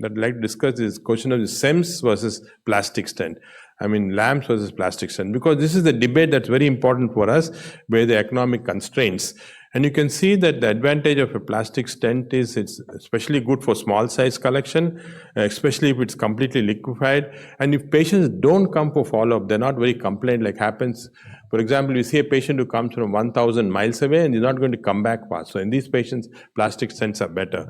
[SPEAKER 8] I'd like to discuss is question of the SEMS versus plastic stent. I mean, LAMS versus plastic stent, because this is the debate that's very important for us, where the economic constraints. And you can see that the advantage of a plastic stent is it's especially good for small size collection, especially if it's completely liquefied. And if patients don't come for follow-up, they're not very complaint like happens. For example, you see a patient who comes from 1,000 miles away and he's not going to come back fast. So in these patients, plastic stents are better.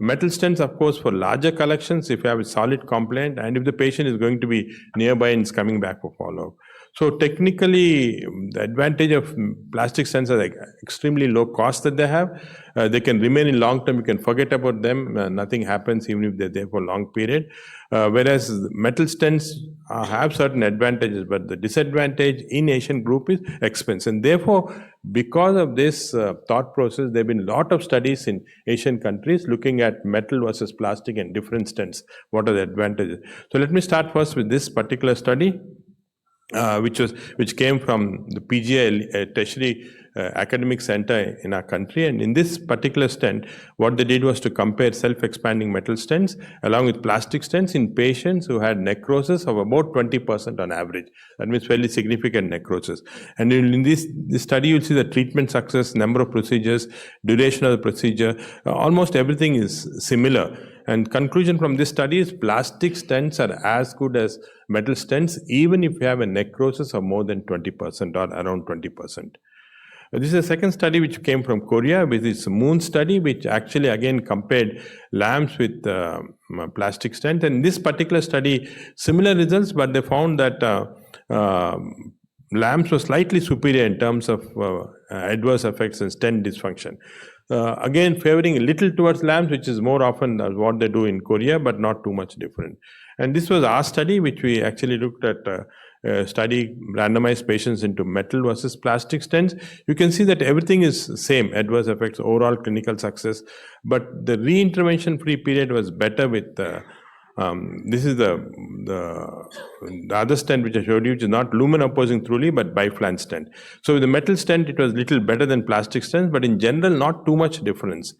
[SPEAKER 8] Metal stents, of course, for larger collections, if you have a solid complaint and if the patient is going to be nearby and is coming back for follow-up. So technically, the advantage of plastic stents are like extremely low cost that they have. They can remain in long term. You can forget about them. Nothing happens even if they're there for a long period. Whereas metal stents have certain advantages, but the disadvantage in Asian group is expense. And therefore, because of this thought process, there have been a lot of studies in Asian countries looking at metal versus plastic and different stents. What are the advantages? So let me start first with this particular study. Which came from the PGI, a tertiary academic center in our country. And in this particular stent, what they did was to compare self-expanding metal stents along with plastic stents in patients who had necrosis of about 20% on average. That means fairly significant necrosis. And in this study, you'll see the treatment success, number of procedures, duration of the procedure, almost everything is similar. And conclusion from this study is plastic stents are as good as metal stents, even if you have a necrosis of more than 20% or around 20%. This is a second study which came from Korea, with this Moon study, which actually again compared LAMS with plastic stent. And this particular study, similar results, but they found that LAMS was slightly superior in terms of adverse effects and stent dysfunction. Again, favoring a little towards LAMS, which is more often what they do in Korea, but not too much different. And this was our study, which we actually looked at study randomized patients into metal versus plastic stents. You can see that everything is same, adverse effects, overall clinical success, but the re-intervention free period was better with this is the other stent which I showed you, which is not lumen opposing throughly, but biflange stent. So with the metal stent, it was little better than plastic stents, but in general, not too much difference.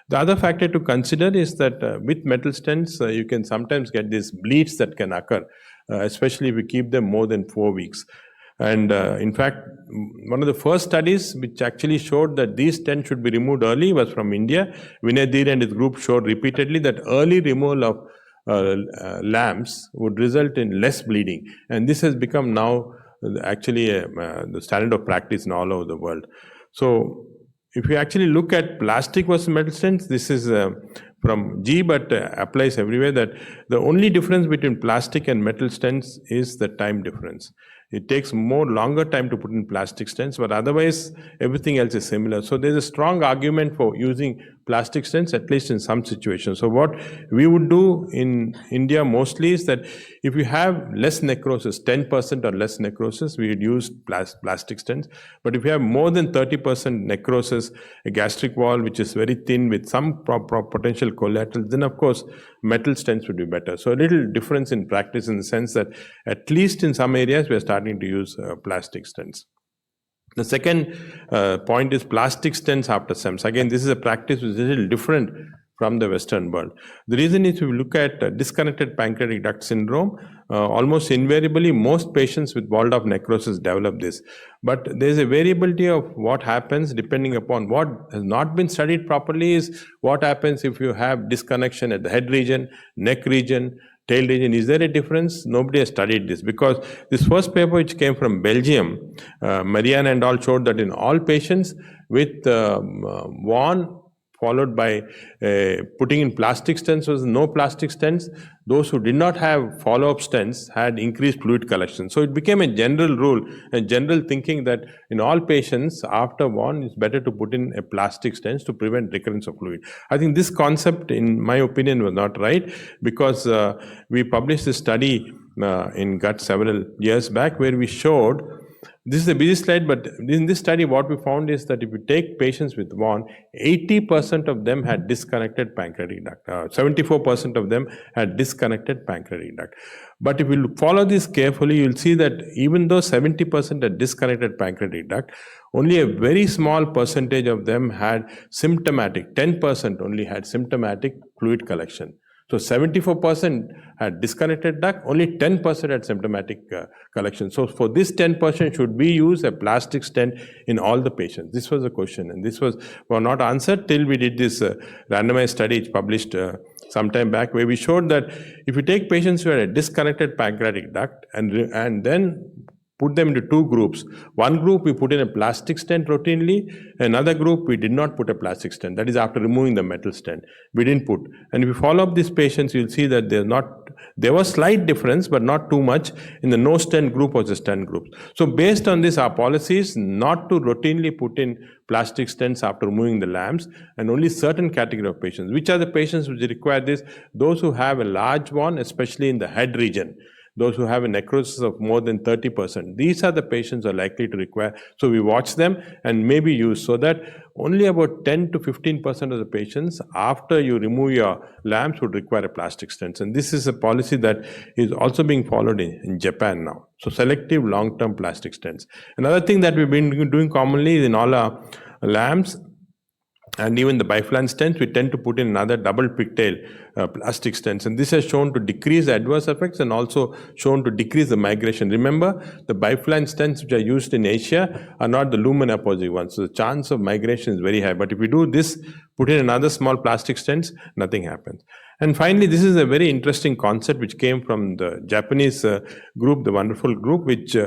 [SPEAKER 8] The other factor to consider is that with metal stents, you can sometimes get these bleeds that can occur, especially if you keep them more than 4 weeks. And in fact, one of the first studies which actually showed that these stents should be removed early was from India. Vinay Dheer and his group showed repeatedly that early removal of LAMS would result in less bleeding. And this has become now actually the standard of practice in all over the world. So if you actually look at plastic versus metal stents, this is from G, but applies everywhere, that the only difference between plastic and metal stents is the time difference. It takes longer time to put in plastic stents, but otherwise everything else is similar. So there's a strong argument for using plastic stents, at least in some situations. So what we would do in India mostly is that if you have less necrosis, 10% or less necrosis, we would use plastic stents. But if you have more than 30% necrosis, a gastric wall which is very thin with some potential collaterals, then of course metal stents would be better. So a little difference in practice in the sense that at least in some areas we are starting to use plastic stents. The second point is plastic stents after SEMS. Again, this is a practice which is a little different from the Western world. The reason is if you look at disconnected pancreatic duct syndrome, almost invariably most patients with walled-off necrosis develop this. But there is a variability of what happens depending upon what has not been studied properly is what happens if you have disconnection at the head region, neck region, tail region. Is there a difference? Nobody has studied this because this first paper which came from Belgium, Marianne and all showed that in all patients with WAN followed by putting in plastic stents was no plastic stents. Those who did not have follow-up stents had increased fluid collection. So it became a general rule and general thinking that in all patients after WAN it's better to put in a plastic stents to prevent recurrence of fluid. I think this concept, in my opinion, was not right because we published a study in Gut several years back where we showed. This is a busy slide, but in this study, what we found is that if you take patients with WAN, 80% of them had disconnected pancreatic duct. 74% of them had disconnected pancreatic duct. But if you follow this carefully, you'll see that even though 70% had disconnected pancreatic duct, only a very small percentage of them had symptomatic, 10% only had symptomatic fluid collection. So 74% had disconnected duct, only 10% had symptomatic collection. So for this 10%, should we use a plastic stent in all the patients? This was the question, and this was not answered till we did this randomized study which published some time back, where we showed that if you take patients who had a disconnected pancreatic duct and then put them into two groups. One group we put in a plastic stent routinely, another group we did not put a plastic stent. That is after removing the metal stent. We didn't put. And if you follow up these patients, you'll see that there was slight difference, but not too much in the no stent group or the stent group. So based on this, our policy is not to routinely put in plastic stents after removing the lamps, and only certain category of patients. Which are the patients which require this? Those who have a large one, especially in the head region. Those who have a necrosis of more than 30%. These are the patients who are likely to require. So we watch them and maybe use so that only about 10 to 15% of the patients after you remove your lamps would require a plastic stents. And this is a policy that is also being followed in Japan now. So selective long-term plastic stents. Another thing that we've been doing commonly is in all our lamps and even the biflant stents, we tend to put in another double pigtail plastic stents. And this has shown to decrease the adverse effects and also shown to decrease the migration. Remember, the biflant stents which are used in Asia are not the lumen apposite ones. So the chance of migration is very high. But if we do this, put in another small plastic stents, nothing happens. And finally, this is a very interesting concept which came from the Japanese group, the wonderful group, which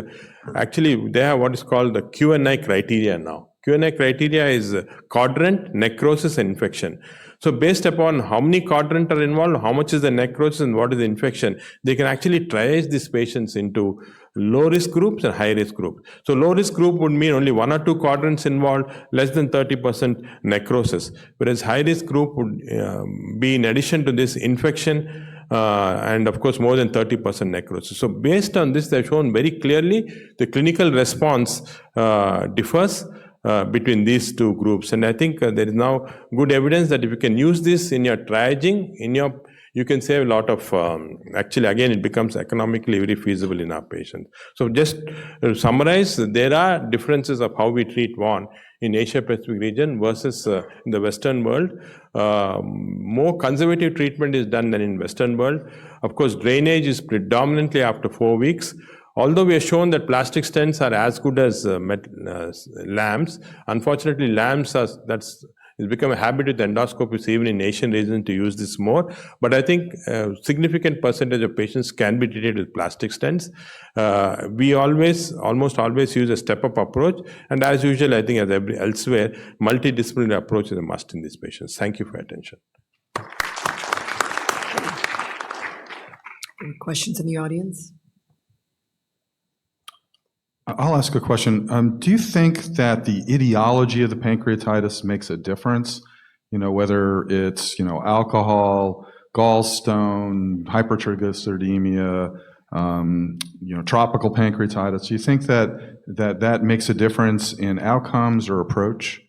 [SPEAKER 8] actually they have what is called the Q&I criteria now. Q&I criteria is quadrant, necrosis, and infection. So based upon how many quadrants are involved, how much is the necrosis, and what is the infection, they can actually triage these patients into low-risk groups and high-risk groups. So low-risk group would mean only 1 or 2 quadrants involved, less than 30% necrosis. Whereas high-risk group would be, in addition to this, infection, and of course more than 30% necrosis. So based on this, they've shown very clearly the clinical response differs between these two groups. And I think there is now good evidence that if you can use this in your triaging, you can save a lot of, actually again it becomes economically very feasible in our patients. So just to summarize, there are differences of how we treat WAN in Asia Pacific region versus in the Western world. More conservative treatment is done than in Western world. Of course, drainage is predominantly after 4 weeks. Although we have shown that plastic stents are as good as lamps, unfortunately lamps it's become a habit with endoscopists even in Asian regions to use this more. But I think a significant percentage of patients can be treated with plastic stents. We almost always use a step-up approach. And as usual, I think as elsewhere, multidisciplinary approach is a must in these patients. Thank you for your attention.
[SPEAKER 3] Any questions in the audience?
[SPEAKER 1] I'll ask a question. Do you think that the etiology of the pancreatitis makes a difference whether it's, alcohol, gallstone, hypertriglyceridemia, tropical pancreatitis. Do you think that makes a difference in outcomes or approach?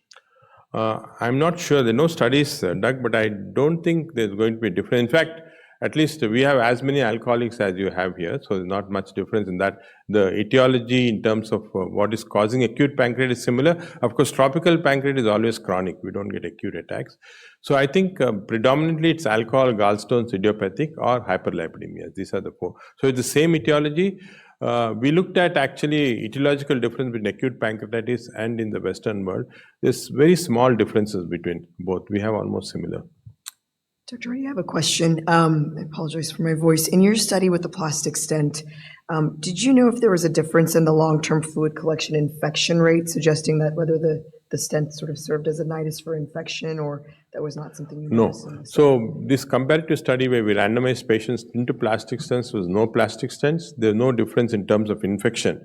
[SPEAKER 8] I'm not sure. There are no studies, Doug, but I don't think there's going to be a difference. In fact, at least we have as many alcoholics as you have here, so there's not much difference in that. The etiology in terms of what is causing acute pancreatitis is similar. Of course, tropical pancreatitis is always chronic. We don't get acute attacks. So I think predominantly it's alcohol, gallstones, idiopathic, or hyperlipidemia. These are the four. So it's the same etiology. We looked at actually etiological difference between acute pancreatitis and in the Western world. There's very small differences between both. We have almost similar.
[SPEAKER 3] Dr. I have a question. I apologize for my voice. In your study with the plastic stent, did you know if there was a difference in the long-term fluid collection infection rate, suggesting that whether the stent sort of served as a nidus for infection, or that was not something you noticed?
[SPEAKER 8] No. So this comparative study where we randomized patients into plastic stents was no plastic stents. There's no difference in terms of infection.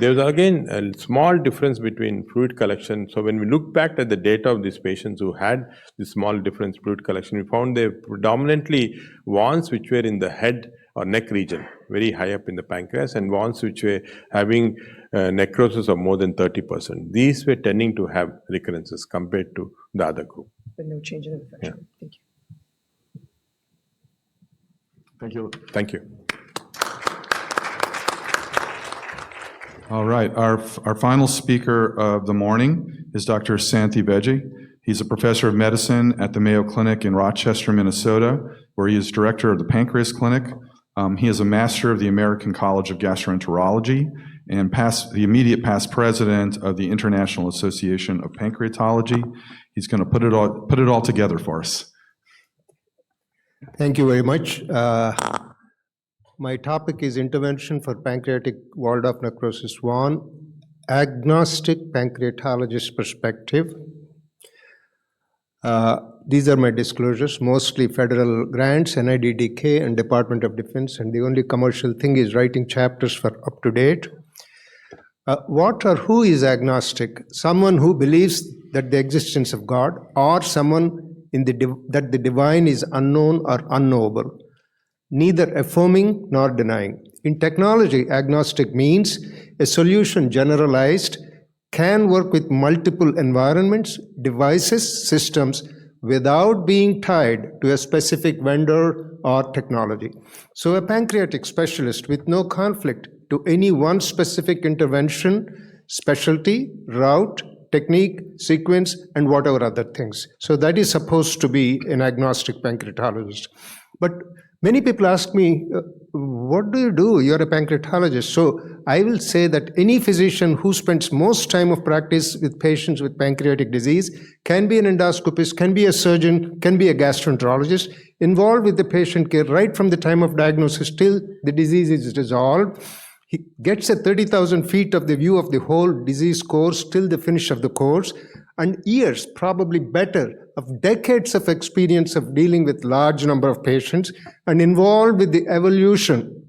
[SPEAKER 8] There was again a small difference between fluid collection. So when we look back at the data of these patients who had this small difference in fluid collection, we found they predominantly ones which were in the head or neck region, very high up in the pancreas, and ones which were having necrosis of more than 30%. These were tending to have recurrences compared to the other group.
[SPEAKER 3] But no change in infection.
[SPEAKER 8] Yeah.
[SPEAKER 3] Thank you.
[SPEAKER 1] Thank you.
[SPEAKER 8] Thank you.
[SPEAKER 1] All right, our final speaker of the morning is Dr. Santhi Veggie. He's a professor of medicine at the Mayo Clinic in Rochester, Minnesota, where he is director of the Pancreas Clinic. He is a master of the American College of Gastroenterology and the immediate past president of the International Association of Pancreatology. He's going to put it all together for us.
[SPEAKER 9] Thank you very much. My topic is Intervention for Pancreatic Walled-off Necrosis 1, Agnostic Pancreatologist Perspective. These are my disclosures, mostly federal grants, NIDDK, and Department of Defense, and the only commercial thing is writing chapters for up-to-date. What or who is agnostic? Someone who believes that the existence of God, or someone that the divine is unknown or unknowable, neither affirming nor denying. In technology, agnostic means a solution generalized, can work with multiple environments, devices, systems, without being tied to a specific vendor or technology. So a pancreatic specialist with no conflict to any one specific intervention, specialty, route, technique, sequence, and whatever other things. So that is supposed to be an agnostic pancreatologist. But many people ask me, what do you do? You're a pancreatologist. So I will say that any physician who spends most time of practice with patients with pancreatic disease can be an endoscopist, can be a surgeon, can be a gastroenterologist, involved with the patient care right from the time of diagnosis till the disease is resolved. He gets a 30,000 feet of the view of the whole disease course till the finish of the course, and years, probably better, of decades of experience of dealing with large number of patients and involved with the evolution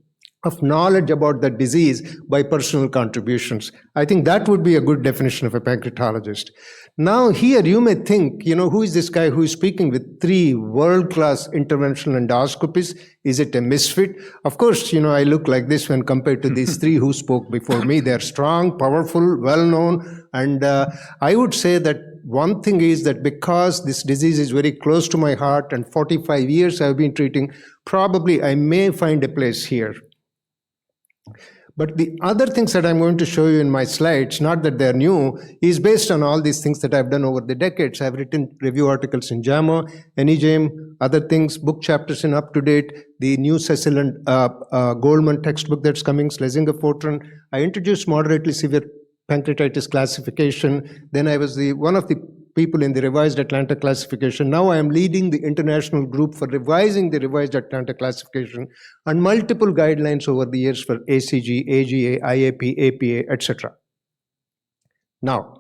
[SPEAKER 9] of knowledge about the disease by personal contributions. I think that would be a good definition of a pancreatologist. Now here you may think, who is this guy who is speaking with 3 world-class interventional endoscopists? Is it a misfit? Of course, I look like this when compared to these 3 who spoke before me. They're strong, powerful, well-known, and I would say that one thing is that because this disease is very close to my heart and 45 years I've been treating, probably I may find a place here. But the other things that I'm going to show you in my slides, not that they're new, is based on all these things that I've done over the decades. I've written review articles in JAMA, NEJM, other things, book chapters in Up to Date, the new Cecil and Goldman textbook that's coming, Schlesinger-Fortran. I introduced moderately severe pancreatitis classification. Then I was one of the people in the revised Atlanta classification. Now I am leading the international group for revising the revised Atlanta classification and multiple guidelines over the years for ACG, AGA, IAP, APA, etc. Now,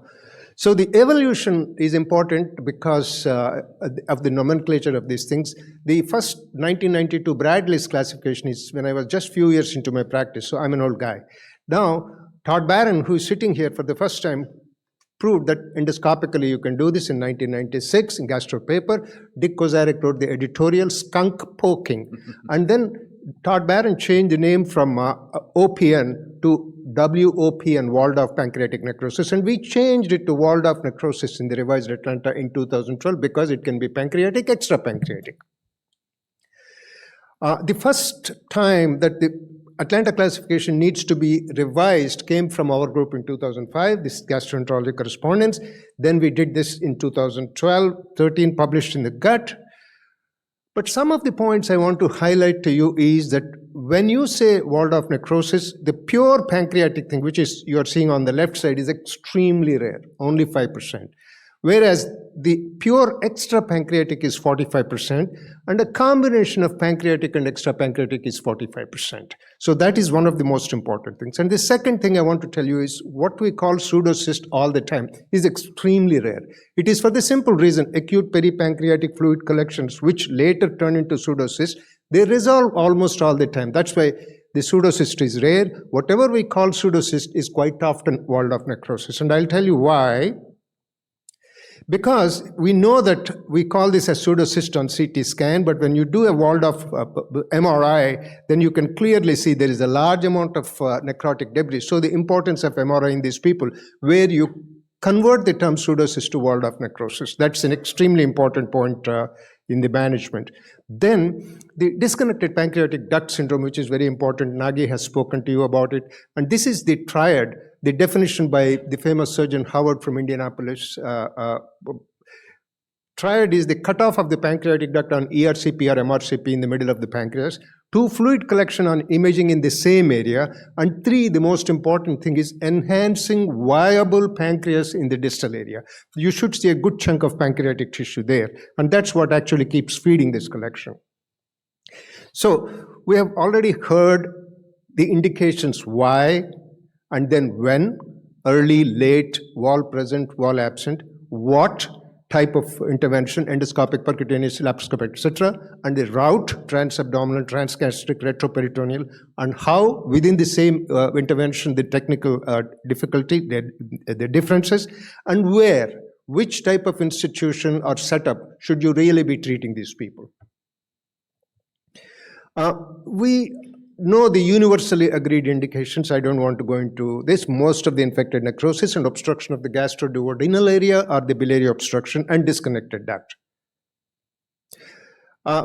[SPEAKER 9] so the evolution is important because of the nomenclature of these things. The first 1992 Bradley's classification is when I was just few years into my practice, so I'm an old guy. Now, Todd Barron, who is sitting here for the first time, proved that endoscopically you can do this in 1996 in Gastro paper. Dick Kozarek wrote the editorial, Skunk Poking. And then Todd Barron changed the name from OPN to WOPN, Waldorf Pancreatic Necrosis. And we changed it to Waldorf Necrosis in the revised Atlanta in 2012 because it can be pancreatic, extrapancreatic. The first time that the Atlanta classification needs to be revised came from our group in 2005, this gastroenterology correspondence. Then we did this in 2012, 13 published in the Gut. But some of the points I want to highlight to you is that when you say Waldorf necrosis, the pure pancreatic thing, which is you are seeing on the left side, is extremely rare, only 5%. Whereas the pure extrapancreatic is 45%, and a combination of pancreatic and extrapancreatic is 45%. So that is one of the most important things. And the second thing I want to tell you is what we call pseudocyst all the time is extremely rare. It is for the simple reason acute peripancreatic fluid collections, which later turn into pseudocyst, they resolve almost all the time. That's why the pseudocyst is rare. Whatever we call pseudocyst is quite often Waldorf necrosis. And I'll tell you why. Because we know that we call this a pseudocyst on CT scan, but when you do a Waldorf MRI, then you can clearly see there is a large amount of necrotic debris. So the importance of MRI in these people, where you convert the term pseudocyst to Waldorf necrosis. That's an extremely important point in the management. Then the disconnected pancreatic duct syndrome, which is very important. Nagi has spoken to you about it. And this is the triad, the definition by the famous surgeon Howard from Indianapolis. Triad is the cutoff of the pancreatic duct on ERCP or MRCP in the middle of the pancreas. 2, fluid collection on imaging in the same area. And 3, the most important thing is enhancing viable pancreas in the distal area. You should see a good chunk of pancreatic tissue there. And that's what actually keeps feeding this collection. So we have already heard the indications why and then when, early, late, wall present, wall absent, what type of intervention, endoscopic, percutaneous, laparoscopic, etc., and the route, transabdominal, transgastric, retroperitoneal, and how within the same intervention, the technical difficulty, the differences, and where, which type of institution or setup should you really be treating these people. We know the universally agreed indications. I don't want to go into this. Most of the infected necrosis and obstruction of the gastroduodenal area are the biliary obstruction and disconnected duct.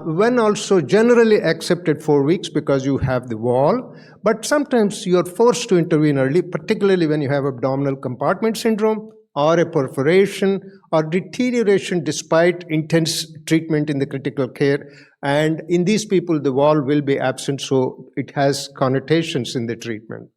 [SPEAKER 9] When also generally accepted 4 weeks because you have the wall, but sometimes you are forced to intervene early, particularly when you have abdominal compartment syndrome or a perforation or deterioration despite intense treatment in the critical care. And in these people, the wall will be absent, so it has connotations in the treatment.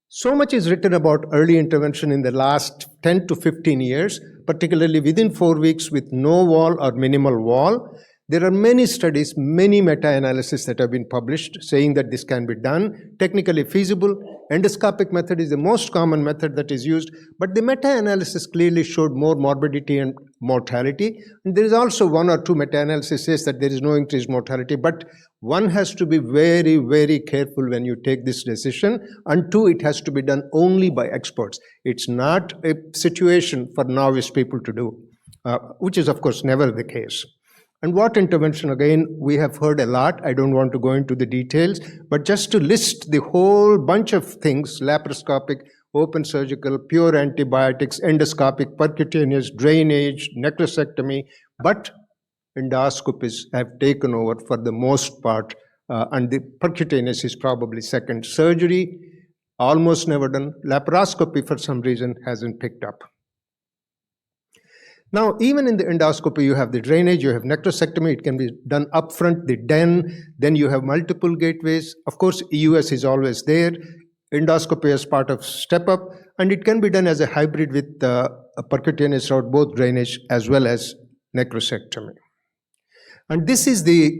[SPEAKER 9] So much is written about early intervention in the last 10 to 15 years, particularly within 4 weeks with no wall or minimal wall. There are many studies, many meta-analyses that have been published saying that this can be done, technically feasible. Endoscopic method is the most common method that is used, but the meta-analysis clearly showed more morbidity and mortality. And there is also 1 or 2 meta-analysis says that there is no increased mortality, but one has to be very, very careful when you take this decision, and 2, it has to be done only by experts. It's not a situation for novice people to do, which is of course never the case. And what intervention, again, we have heard a lot. I don't want to go into the details, but just to list the whole bunch of things, laparoscopic, open surgical, pure antibiotics, endoscopic, percutaneous, drainage, necrosectomy, but endoscopies have taken over for the most part, and the percutaneous is probably second. Surgery, almost never done. Laparoscopy, for some reason, hasn't picked up. Now, even in the endoscopy, you have the drainage, you have necrosectomy, it can be done upfront, the den, then you have multiple gateways. Of course, EUS is always there. Endoscopy as part of step-up, and it can be done as a hybrid with a percutaneous route, both drainage as well as necrosectomy. And this is the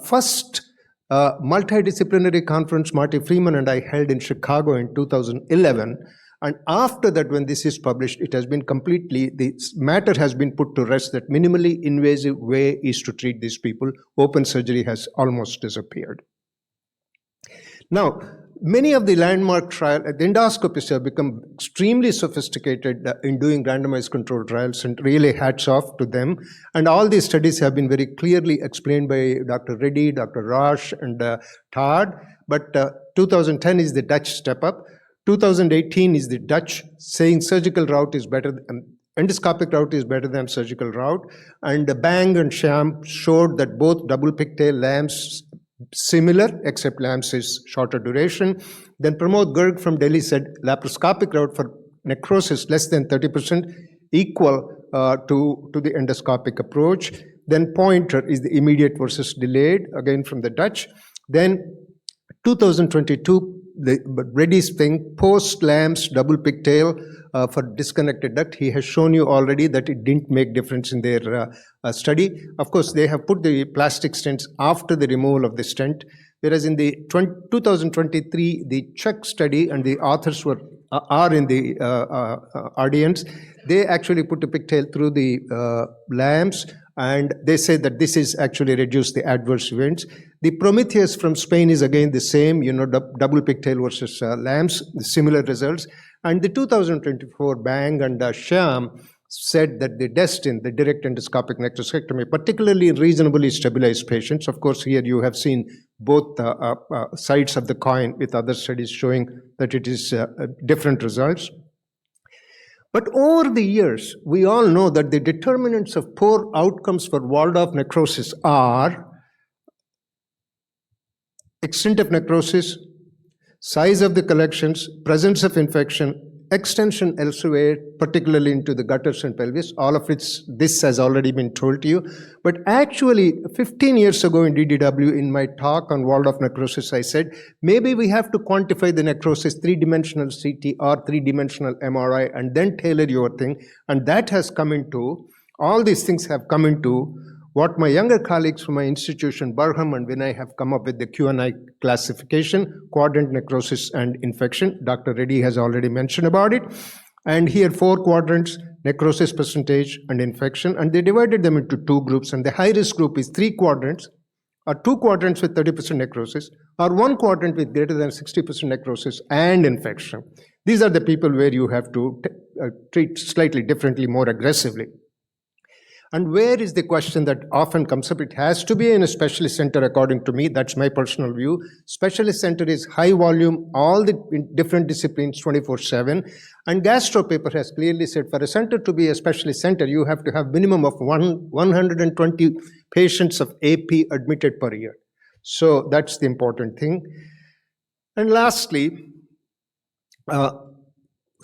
[SPEAKER 9] first multidisciplinary conference Marty Freeman and I held in Chicago in 2011. And after that, when this is published, it has been completely, the matter has been put to rest that minimally invasive way is to treat these people. Open surgery has almost disappeared. Now, Many of the landmark trials, the endoscopists have become extremely sophisticated in doing randomized controlled trials, and really hats off to them. And all these studies have been very clearly explained by Dr. Reddy, Dr. Roche, and Todd. But 2010 is the Dutch step up. 2018 is the Dutch saying surgical route is better, endoscopic route is better than surgical route. And Bang and Sham showed that both double pigtail lamps similar, except lamps is shorter duration. Then Pramod Garg from Delhi said laparoscopic route for necrosis less than 30% equal to the endoscopic approach. Then Pointer is the immediate versus delayed, again from the Dutch. Then 2022, the Reddy's thing, post lamps double pigtail for disconnected duct. He has shown you already that it didn't make difference in their study. Of course, they have put the plastic stents after the removal of the stent, whereas in the 2023, the Czech study, and the authors are in the audience, they actually put a pigtail through the lamps, and they say that this is actually reduced the adverse events. The Prometheus from Spain is again the same, double pigtail versus lamps, similar results. And the 2024 Bang and Sham said that the Destin, the direct endoscopic necrosectomy, particularly in reasonably stabilized patients, of course, here you have seen both sides of the coin with other studies showing that it is different results. But over the years, we all know that the determinants of poor outcomes for walled-off necrosis are extent of necrosis, size of the collections, presence of infection, extension elsewhere, particularly into the gutters and pelvis, all of which this has already been told to you. But actually, 15 years ago in DDW, in my talk on walled-off necrosis, I said, maybe we have to quantify the necrosis, three-dimensional CT or three-dimensional MRI, and then tailor your thing. And that has come into, all these things have come into what my younger colleagues from my institution, Barham and Vinay, have come up with the Q&I classification, quadrant necrosis and infection. Dr. Reddy has already mentioned about it. And here 4 quadrants, necrosis percentage and infection, and they divided them into 2 groups. And the high-risk group is 3 quadrants, or 2 quadrants with 30% necrosis, or 1 quadrant with greater than 60% necrosis and infection. These are the people where you have to treat slightly differently, more aggressively. And where is the question that often comes up? It has to be in a specialist center, according to me. That's my personal view. Specialist center is high volume, all the different disciplines, 24/7. And Gastro paper has clearly said for a center to be a specialist center, you have to have minimum of 120 patients of AP admitted per year. So that's the important thing. And lastly,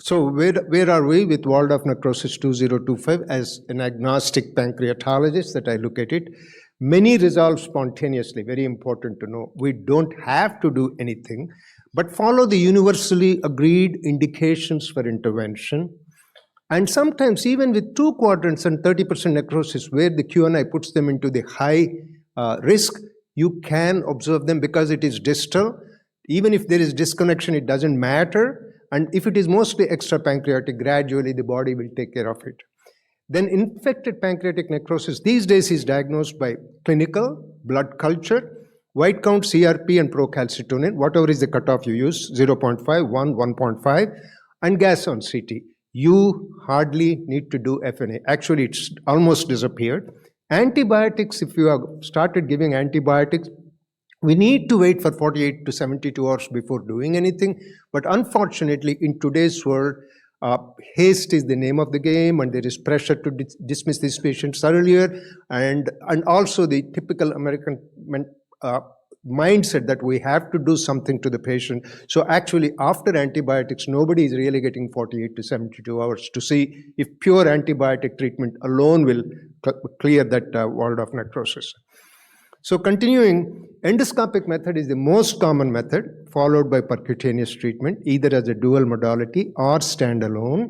[SPEAKER 9] so where are we with walled-off necrosis 2025 as an agnostic pancreatologist that I look at it? Many resolve spontaneously, very important to know. We don't have to do anything, but follow the universally agreed indications for intervention. And sometimes even with 2 quadrants and 30% necrosis, where the Q&I puts them into the high risk, you can observe them because it is distal. Even if there is disconnection, it doesn't matter. And if it is mostly extrapancreatic, gradually the body will take care of it. Then infected pancreatic necrosis these days is diagnosed by clinical, blood culture, white count, CRP, and procalcitonin, whatever is the cutoff you use, 0.5, 1, 1.5, and gas on CT. You hardly need to do FNA. Actually, it's almost disappeared. Antibiotics, if you have started giving antibiotics, we need to wait for 48 to 72 hours before doing anything. But unfortunately, in today's world, haste is the name of the game, and there is pressure to dismiss these patients earlier, and also the typical American mindset that we have to do something to the patient. So actually, after antibiotics, nobody is really getting 48 to 72 hours to see if pure antibiotic treatment alone will clear that walled-off necrosis. So continuing, endoscopic method is the most common method, followed by percutaneous treatment, either as a dual modality or standalone.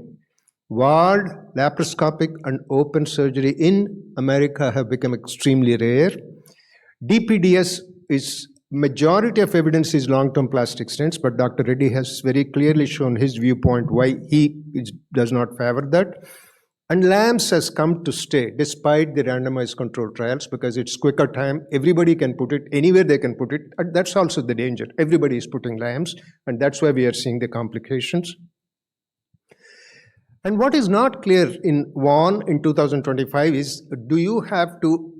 [SPEAKER 9] Walled, laparoscopic, and open surgery in America have become extremely rare. DPDS is, majority of evidence is long-term plastic stents, but Dr. Reddy has very clearly shown his viewpoint why he does not favor that. And LAMS has come to stay despite the randomized controlled trials because it's quicker time. Everybody can put it anywhere they can put it. And that's also the danger. Everybody is putting LAMS, and that's why we are seeing the complications. And what is not clear in WAN in 2025 is, do you have to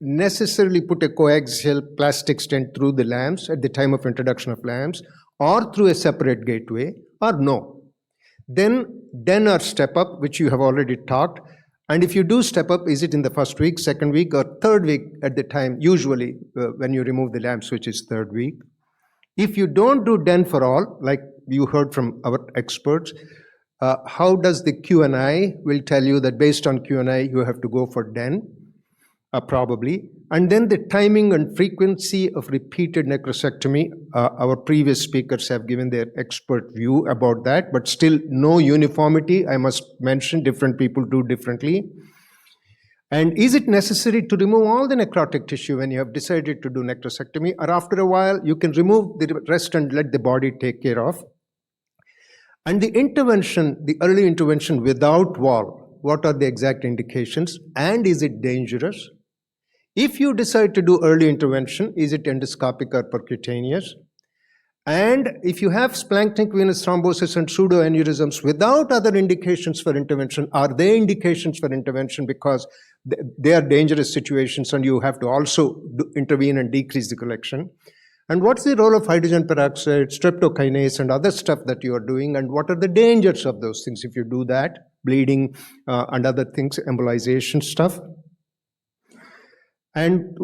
[SPEAKER 9] necessarily put a coaxial plastic stent through the LAMS at the time of introduction of LAMS, or through a separate gateway, or no? Then or step up, which you have already talked. And if you do step up, is it in the first week, second week, or third week at the time, usually when you remove the LAMS, which is third week? If you don't do DEN for all, like you heard from our experts, how does the Q&I will tell you that based on Q&I, you have to go for DEN, probably. And then the timing and frequency of repeated necrosectomy, our previous speakers have given their expert view about that, but still no uniformity. I must mention, different people do differently. And is it necessary to remove all the necrotic tissue when you have decided to do necrosectomy, or after a while, you can remove the rest and let the body take care of? And the intervention, the early intervention without wall, what are the exact indications? And is it dangerous? If you decide to do early intervention, is it endoscopic or percutaneous? And if you have splanchnic venous thrombosis and pseudoaneurysms without other indications for intervention, are they indications for intervention because they are dangerous situations and you have to also intervene and decrease the collection? And what's the role of hydrogen peroxide, streptokinase, and other stuff that you are doing? And what are the dangers of those things if you do that? Bleeding and other things, embolization stuff. And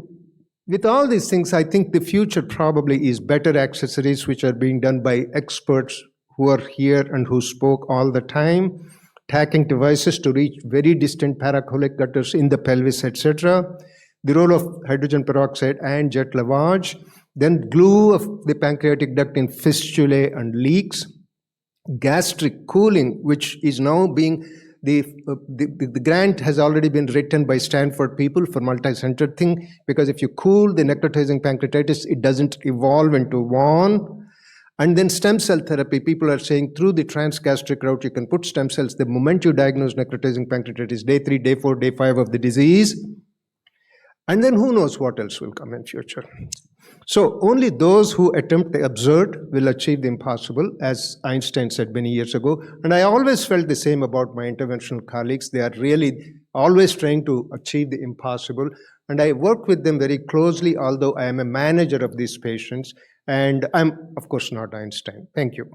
[SPEAKER 9] with all these things, I think the future probably is better accessories, which are being done by experts who are here and who spoke all the time, tacking devices to reach very distant paracolic gutters in the pelvis, etc. The role of hydrogen peroxide and jet lavage. Then glue of the pancreatic duct in fistulae and leaks, gastric cooling, which is now being, the grant has already been written by Stanford people for multi-centered thing, because if you cool the necrotizing pancreatitis, it doesn't evolve into WAN. And then stem cell therapy, people are saying through the transgastric route, you can put stem cells the moment you diagnose necrotizing pancreatitis, day 3, day 4, day 5 of the disease. And then who knows what else will come in future. So only those who attempt the absurd will achieve the impossible, as Einstein said many years ago. And I always felt the same about my interventional colleagues. They are really always trying to achieve the impossible. And I work with them very closely, although I am a manager of these patients. And I'm, of course, not Einstein. Thank you.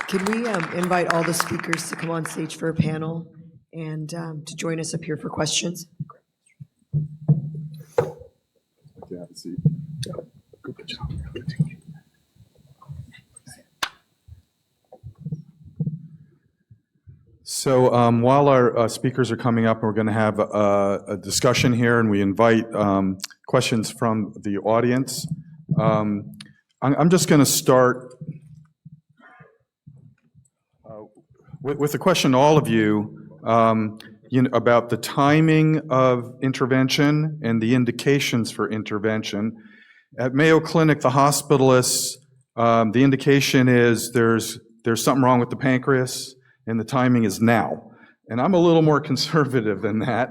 [SPEAKER 3] Can we invite all the speakers to come on stage for a panel and to join us up here for questions?
[SPEAKER 1] Have a seat. Good job. So while our speakers are coming up, we're going to have a discussion here, and we invite questions from the audience. I'm just going to start with a question to all of you. About the timing of intervention and the indications for intervention. At Mayo Clinic, the hospitalists, the indication is there's something wrong with the pancreas, and the timing is now. And I'm a little more conservative than that.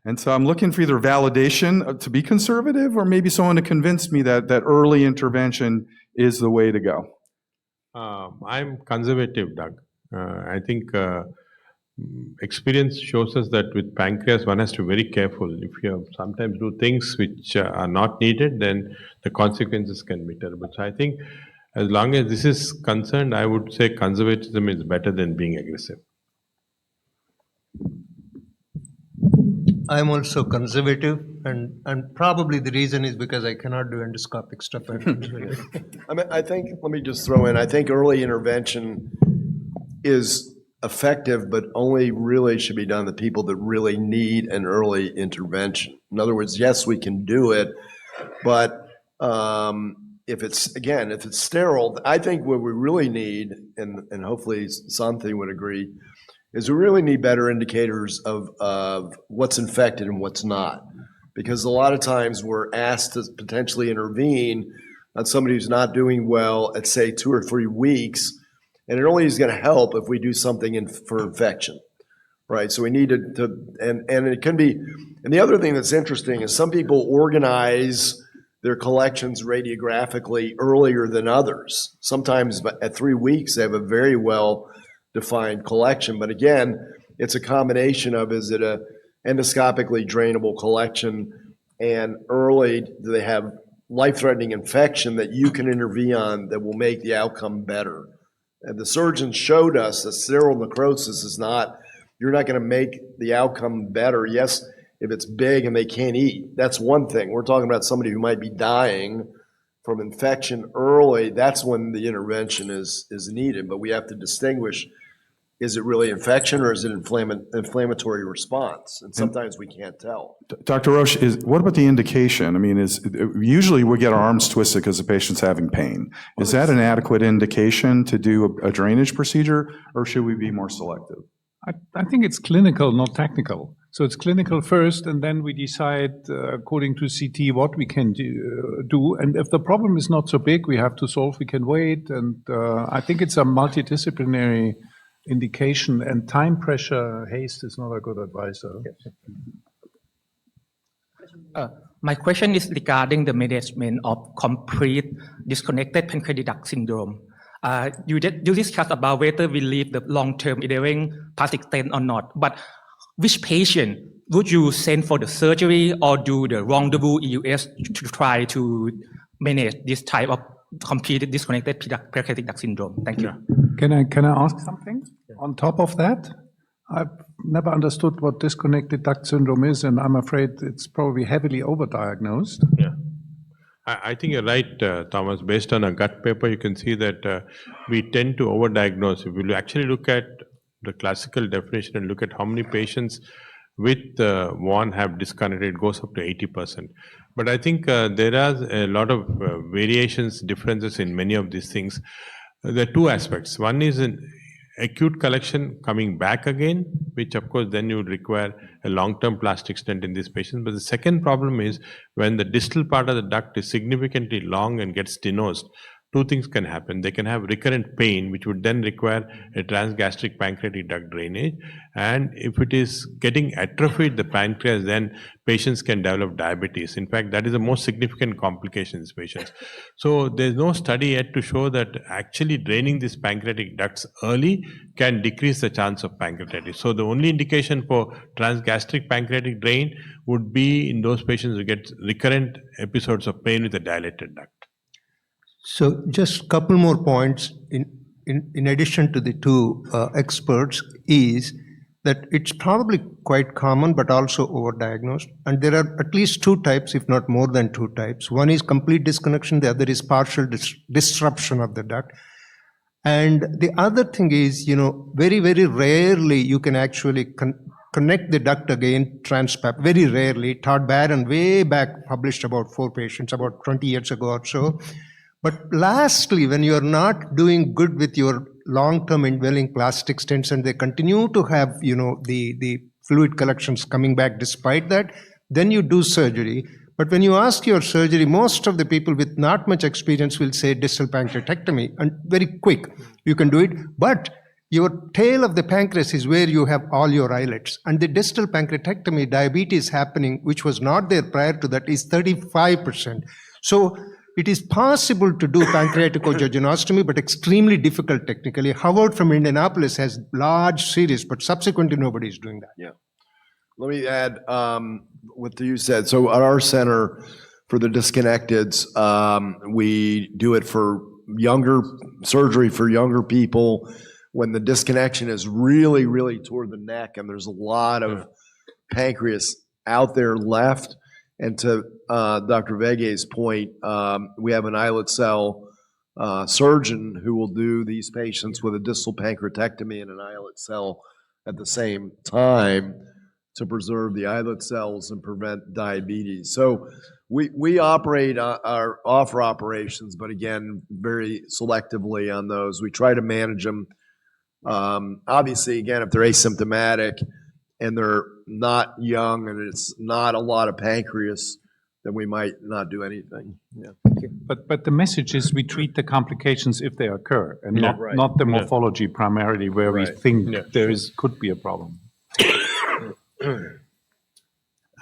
[SPEAKER 1] And so I'm looking for either validation to be conservative or maybe someone to convince me that early intervention is the way to go.
[SPEAKER 8] I'm conservative, Doug. I think experience shows us that with pancreas, one has to be very careful. If you sometimes do things which are not needed, then the consequences can be terrible. So I think as long as this is concerned, I would say conservatism is better than being aggressive.
[SPEAKER 9] I'm also conservative, and probably the reason is because I cannot do endoscopic stuff.
[SPEAKER 2] I mean, I think, let me just throw in, I think early intervention is effective, but only really should be done to people that really need an early intervention. In other words, yes, we can do it, but if it's sterile, I think what we really need, and hopefully something would agree, is we really need better indicators of what's infected and what's not. Because a lot of times we're asked to potentially intervene on somebody who's not doing well at, say, 2 or 3 weeks, and it only is going to help if we do something for infection. right? So we needed to, and it can be, and the other thing that's interesting is some people organize their collections radiographically earlier than others. Sometimes at 3 weeks, they have a very well-defined collection. But again, it's a combination of, is it a endoscopically drainable collection, and early, do they have life-threatening infection that you can intervene on that will make the outcome better? And the surgeons showed us that sterile necrosis is not, you're not going to make the outcome better. Yes, if it's big and they can't eat, that's one thing. We're talking about somebody who might be dying from infection early. That's when the intervention is needed. But we have to distinguish, is it really infection or is it inflammatory response? And sometimes we can't tell.
[SPEAKER 1] Dr. Roche, what about the indication? I mean, usually we get our arms twisted because the patient's having pain. Is that an adequate indication to do a drainage procedure, or should we be more selective?
[SPEAKER 5] I think it's clinical, not technical. So it's clinical first, and then we decide, according to CT, what we can do. And if the problem is not so big, we have to solve, we can wait. And I think it's a multidisciplinary indication, and time pressure, haste is not a good advisor.
[SPEAKER 6] My question is regarding the management of complete disconnected pancreatic duct syndrome. You discussed about whether we leave the long-term enabling plastic stent or not, but which patient would you send for the surgery or do the rendezvous EUS to try to manage this type of complete disconnected pancreatic duct syndrome? Thank you.
[SPEAKER 5] Can I ask something on top of that? I've never understood what disconnected duct syndrome is, and I'm afraid it's probably heavily overdiagnosed.
[SPEAKER 8] Yeah. I think you're right, Thomas. Based on a gut paper, you can see that we tend to overdiagnose. If you actually look at the classical definition and look at how many patients with one have disconnected, it goes up to 80%. But I think there are a lot of variations, differences in many of these things. There are two aspects. One is an acute collection coming back again, which of course then you would require a long-term plastic stent in these patients. But the second problem is when the distal part of the duct is significantly long and gets stenosed, two things can happen. They can have recurrent pain, which would then require a transgastric pancreatic duct drainage. And if it is getting atrophied, the pancreas, then patients can develop diabetes. In fact, that is the most significant complication in these patients. So there's no study yet to show that actually draining these pancreatic ducts early can decrease the chance of pancreatitis. So the only indication for transgastric pancreatic drain would be in those patients who get recurrent episodes of pain with a dilated duct.
[SPEAKER 9] So just a couple more points in addition to the two experts is that it's probably quite common but also overdiagnosed. And there are at least two types, if not more than two types. One is complete disconnection, the other is partial disruption of the duct. And the other thing is, very, very rarely you can actually connect the duct again, transpap, very rarely. Todd Barron way back published about 4 patients about 20 years ago or so. But lastly, when you are not doing good with your long-term indwelling plastic stents and they continue to have, the fluid collections coming back despite that, then you do surgery. But when you ask your surgery, most of the people with not much experience will say distal pancreatectomy, and very quick, you can do it. But your tail of the pancreas is where you have all your islets. And the distal pancreatectomy, diabetes happening, which was not there prior to that, is 35%. So it is possible to do pancreatic jejunostomy, but extremely difficult technically. Howard from Indianapolis has large series, but subsequently nobody is doing that.
[SPEAKER 2] Yeah. Let me add what you said. So at our center for the disconnecteds, we do it for surgery for younger people when the disconnection is really, really toward the neck and there's a lot of pancreas out there left. And to Dr. Vege's point, we have an islet cell surgeon who will do these patients with a distal pancreatectomy and an islet cell at the same time to preserve the islet cells and prevent diabetes. So we operate our offer operations, but again, very selectively on those. We try to manage them. Obviously, again, if they're asymptomatic and they're not young and it's not a lot of pancreas, then we might not do anything. Yeah.
[SPEAKER 5] But the message is we treat the complications if they occur, and not the morphology primarily where we think could be a problem.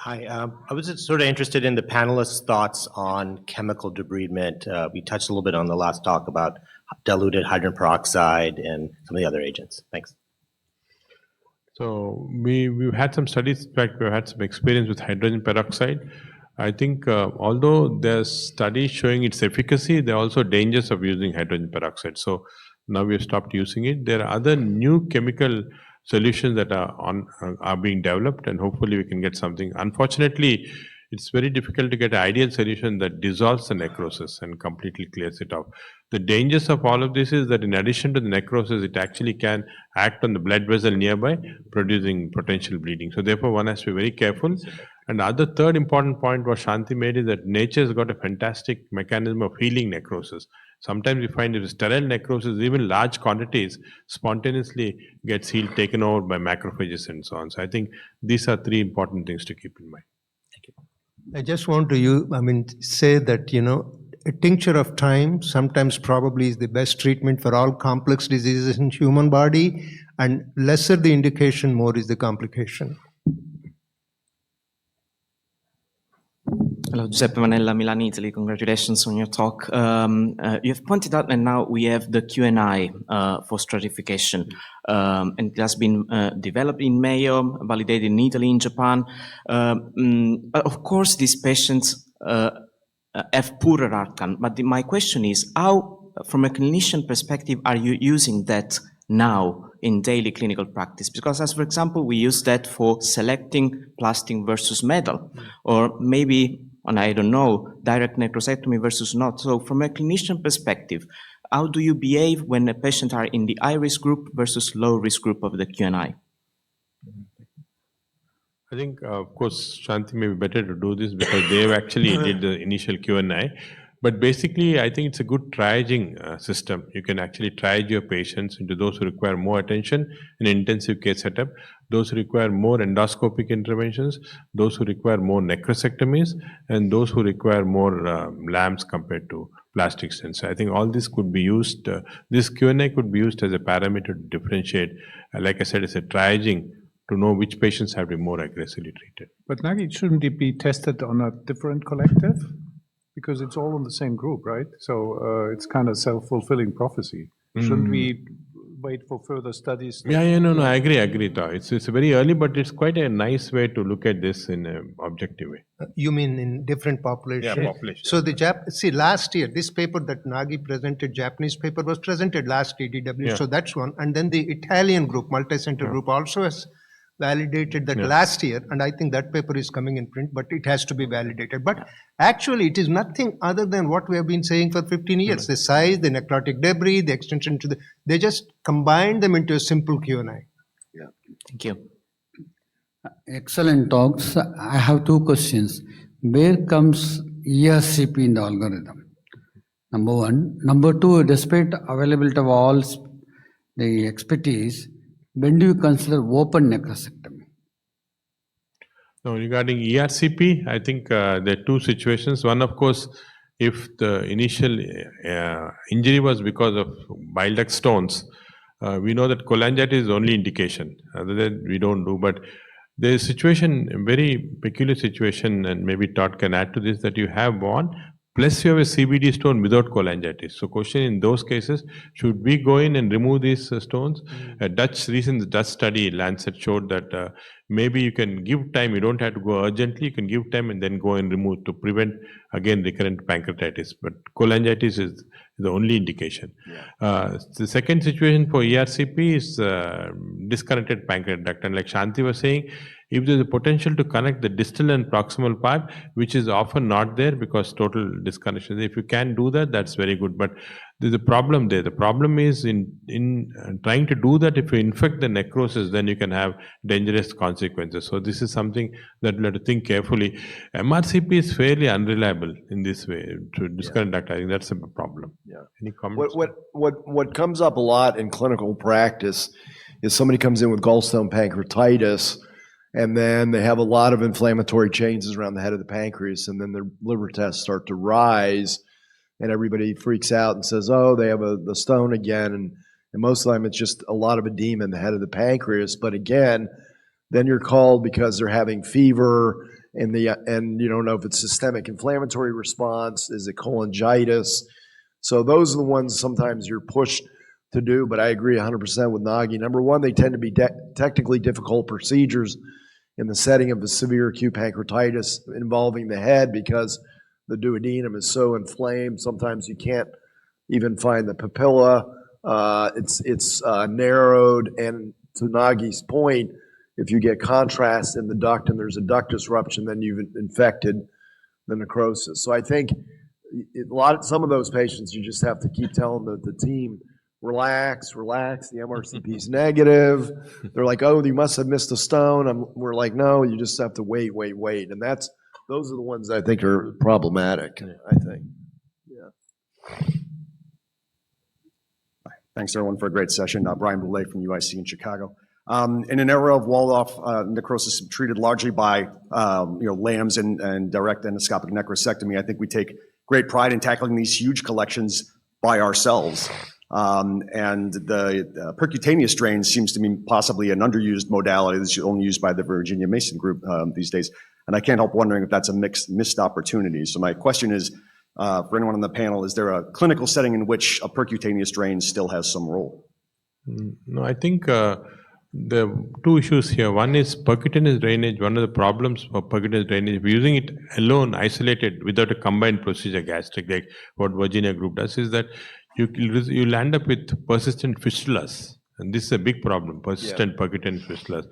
[SPEAKER 10] Hi, I was just sort of interested in the panelists' thoughts on chemical debridement. We touched a little bit on the last talk about diluted hydrogen peroxide and some of the other agents. Thanks.
[SPEAKER 8] So we've had some studies, in fact, we've had some experience with hydrogen peroxide. I think although there's studies showing its efficacy, there are also dangers of using hydrogen peroxide. So now we've stopped using it. There are other new chemical solutions that are being developed, and hopefully we can get something. Unfortunately, it's very difficult to get an ideal solution that dissolves the necrosis and completely clears it off. The dangers of all of this is that in addition to the necrosis, it actually can act on the blood vessel nearby, producing potential bleeding. So therefore, one has to be very careful. And the other third important point what Shanti made is that nature has got a fantastic mechanism of healing necrosis. Sometimes we find if sterile necrosis, even large quantities, spontaneously gets healed, taken over by macrophages and so on. So I think these are three important things to keep in mind.
[SPEAKER 9] I just want to say that, a tincture of time sometimes probably is the best treatment for all complex diseases in human body, and lesser the indication, more is the complication.
[SPEAKER 11] Hello, Giuseppe Manella, Milan, Italy. Congratulations on your talk. You have pointed out, and now we have the Q&I for stratification. And it has been developed in Mayo, validated in Italy, in Japan. But of course, these patients have poorer outcome. But my question is, how, from a clinician perspective, are you using that now in daily clinical practice? Because as for example, we use that for selecting plastic versus metal, or maybe, and I don't know, direct necrosectomy versus not. So from a clinician perspective, how do you behave when a patient are in the high risk group versus low risk group of the Q&I?
[SPEAKER 8] I think, of course, Shanti may be better to do this because they actually did the initial Q&I. But basically, I think it's a good triaging system. You can actually triage your patients into those who require more attention in intensive care setup, those who require more endoscopic interventions, those who require more necrosectomies, and those who require more lamps compared to plastic stents. I think all this could be used, this Q&A could be used as a parameter to differentiate. Like I said, it's a triaging to know which patients have to be more aggressively treated.
[SPEAKER 5] But Nagi, shouldn't it be tested on a different collective? Because it's all in the same group, right? So it's kind of self-fulfilling prophecy. Shouldn't we wait for further studies?
[SPEAKER 8] No, I agree. It's very early, but it's quite a nice way to look at this in an objective way.
[SPEAKER 9] You mean in different populations?
[SPEAKER 8] Yeah, population.
[SPEAKER 9] So see, last year, this paper that Nagi presented, Japanese paper, was presented last EDW.
[SPEAKER 8] Yeah.
[SPEAKER 9] So that's one. And then the Italian group, multi-center group, also has validated that last year, and I think that paper is coming in print, but it has to be validated. But actually, it is nothing other than what we have been saying for 15 years. The size, the necrotic debris, the extension to they just combined them into a simple Q&I.
[SPEAKER 11] Yeah. Thank you.
[SPEAKER 12] Excellent talks. I have two questions. Where comes ERCP in the algorithm? Number one. Number two, despite availability of all the expertise, when do you consider open necrosectomy?
[SPEAKER 8] Now, regarding ERCP, I think there are two situations. One, of course, if the initial injury was because of bile duct stones, we know that cholangitis is the only indication. Other than we don't do. But there is a situation, a very peculiar situation, and maybe Todd can add to this, that you have one, plus you have a CBD stone without cholangitis. So question in those cases, should we go in and remove these stones? A Dutch study, Lancet, showed that maybe you can give time, you don't have to go urgently, you can give time and then go and remove to prevent, again, recurrent pancreatitis. But cholangitis is the only indication. The second situation for ERCP is disconnected pancreatic duct. And like Shanti was saying, if there's a potential to connect the distal and proximal part, which is often not there because total disconnection, if you can do that, that's very good. But there's a problem there. The problem is in trying to do that, if you infect the necrosis, then you can have dangerous consequences. So this is something that we have to think carefully. MRCP is fairly unreliable in this way to disconnect duct. I think that's a problem.
[SPEAKER 2] Yeah.
[SPEAKER 8] Any comments?
[SPEAKER 2] What comes up a lot in clinical practice is somebody comes in with gallstone pancreatitis, and then they have a lot of inflammatory changes around the head of the pancreas, and then their liver tests start to rise, and everybody freaks out and says, oh, they have the stone again. And most of the time, it's just a lot of edema in the head of the pancreas. But again, then you're called because they're having fever, and you don't know if it's systemic inflammatory response, is it cholangitis? So those are the ones sometimes you're pushed to do, but I agree 100% with Nagy. Number one, they tend to be technically difficult procedures in the setting of a severe acute pancreatitis involving the head because the duodenum is so inflamed. Sometimes you can't even find the papilla. It's narrowed, and to Nagy's point, if you get contrast in the duct and there's a duct disruption, then you've infected the necrosis. So I think some of those patients, you just have to keep telling the team, relax, the MRCP is negative. They're like, oh, you must have missed a stone. We're like, no, you just have to wait. And those are the ones I think are problematic, I think. Yeah.
[SPEAKER 13] Thanks, everyone, for a great session. Brian Boulay from UIC in Chicago. In an era of walled-off necrosis treated largely by LAMS and direct endoscopic necrosectomy, I think we take great pride in tackling these huge collections by ourselves. And the percutaneous drain seems to be possibly an underused modality that's only used by the Virginia Mason group these days. And I can't help wondering if that's a missed opportunity. So my question is, for anyone on the panel, is there a clinical setting in which a percutaneous drain still has some role?
[SPEAKER 8] No, I think the two issues here. One is percutaneous drainage. One of the problems for percutaneous drainage, if using it alone, isolated, without a combined procedure gastric, like what Virginia group does, is that you'll end up with persistent fistulas. And this is a big problem, persistent percutaneous fistulas.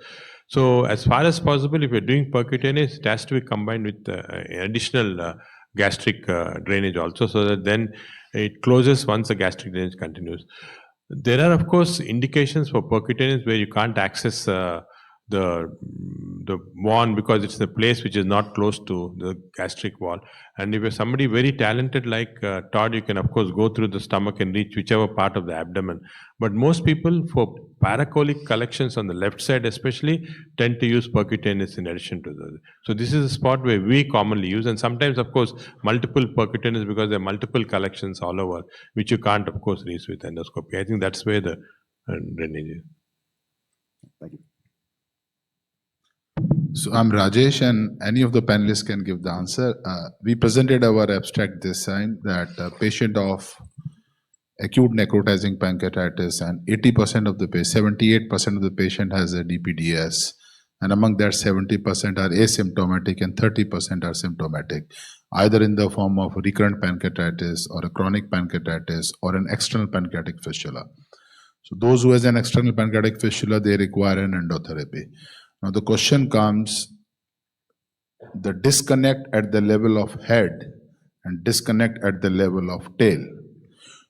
[SPEAKER 8] So as far as possible, if you're doing percutaneous, it has to be combined with additional gastric drainage also, so that then it closes once the gastric drainage continues. There are, of course, indications for percutaneous where you can't access the wand because it's the place which is not close to the gastric wall. And if you're somebody very talented like Todd, you can of course go through the stomach and reach whichever part of the abdomen. But most people, for paracolic collections on the left side especially, tend to use percutaneous in addition to the. So this is a spot where we commonly use, and sometimes of course multiple percutaneous because there are multiple collections all over, which you can't of course reach with endoscopy. I think that's where the drainage is.
[SPEAKER 13] Thank you.
[SPEAKER 14] So I'm Rajesh, and any of the panelists can give the answer. We presented our abstract this time that a patient of acute necrotizing pancreatitis, and 80% of the patient, 78% of the patient has a DPDS, and among that 70% are asymptomatic and 30% are symptomatic, either in the form of recurrent pancreatitis or a chronic pancreatitis or an external pancreatic fistula. So those who has an external pancreatic fistula, they require an endotherapy. Now the question comes, the disconnect at the level of head and disconnect at the level of tail.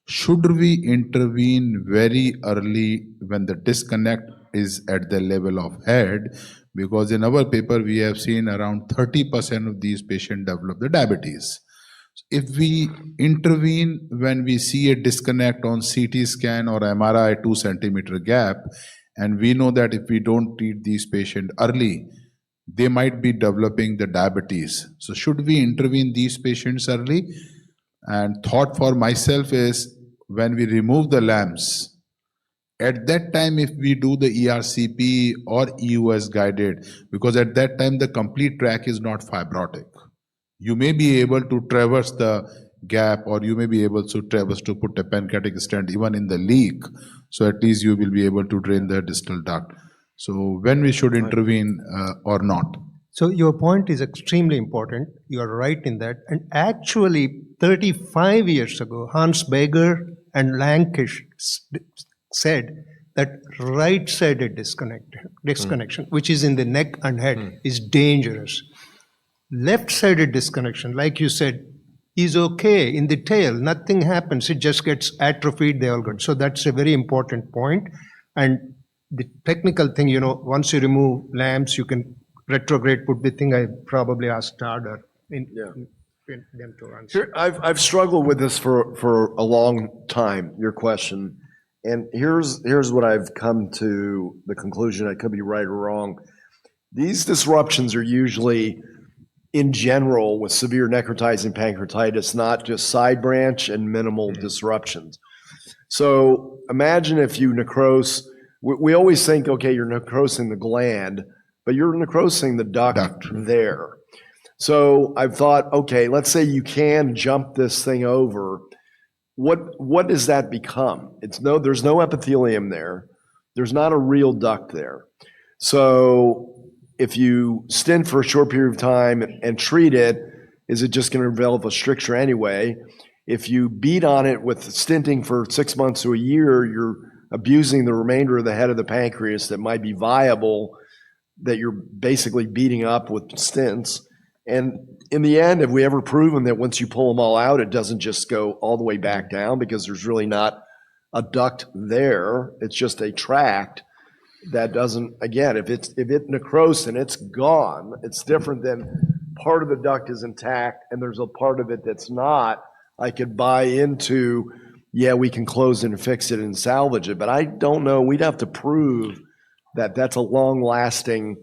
[SPEAKER 14] Should we intervene very early when the disconnect is at the level of head? Because in our paper, we have seen around 30% of these patients develop the diabetes. If we intervene when we see a disconnect on CT scan or MRI 2 centimeter gap, and we know that if we don't treat these patients early, they might be developing the diabetes. So should we intervene these patients early? And thought for myself is, when we remove the LAMS, at that time, if we do the ERCP or EUS guided, because at that time, the complete track is not fibrotic. You may be able to traverse the gap, or you may be able to traverse to put a pancreatic stent even in the leak. So at least you will be able to drain the distal duct. So when we should intervene or not?
[SPEAKER 9] So your point is extremely important. You are right in that. And actually, 35 years ago, Hans Beger and Lankish said that right-sided disconnection, which is in the neck and head, is dangerous. Left-sided disconnection, like you said, is okay in the tail. Nothing happens. It just gets atrophied. They all good. So that's a very important point. And the technical thing, once you remove LAMS, you can retrograde put the thing. I probably asked Todd or them to answer.
[SPEAKER 2] I've struggled with this for a long time, your question. And here's what I've come to the conclusion. I could be right or wrong. These disruptions are usually, in general, with severe necrotizing pancreatitis, not just side branch and minimal disruptions. So imagine if you necrose, we always think, okay, you're necrosing the gland, but you're necrosing the duct there. So I've thought, okay, let's say you can jump this thing over. What does that become? There's no epithelium there. There's not a real duct there. So if you stent for a short period of time and treat it, is it just going to develop a stricture anyway? If you beat on it with stenting for 6 months to a year, you're abusing the remainder of the head of the pancreas that might be viable, that you're basically beating up with stents. And in the end, have we ever proven that once you pull them all out, it doesn't just go all the way back down because there's really not a duct there? It's just a tract that doesn't, again, if it necroses and it's gone, it's different than part of the duct is intact and there's a part of it that's not. I could buy into, yeah, we can close it and fix it and salvage it, but I don't know. We'd have to prove that that's a long-lasting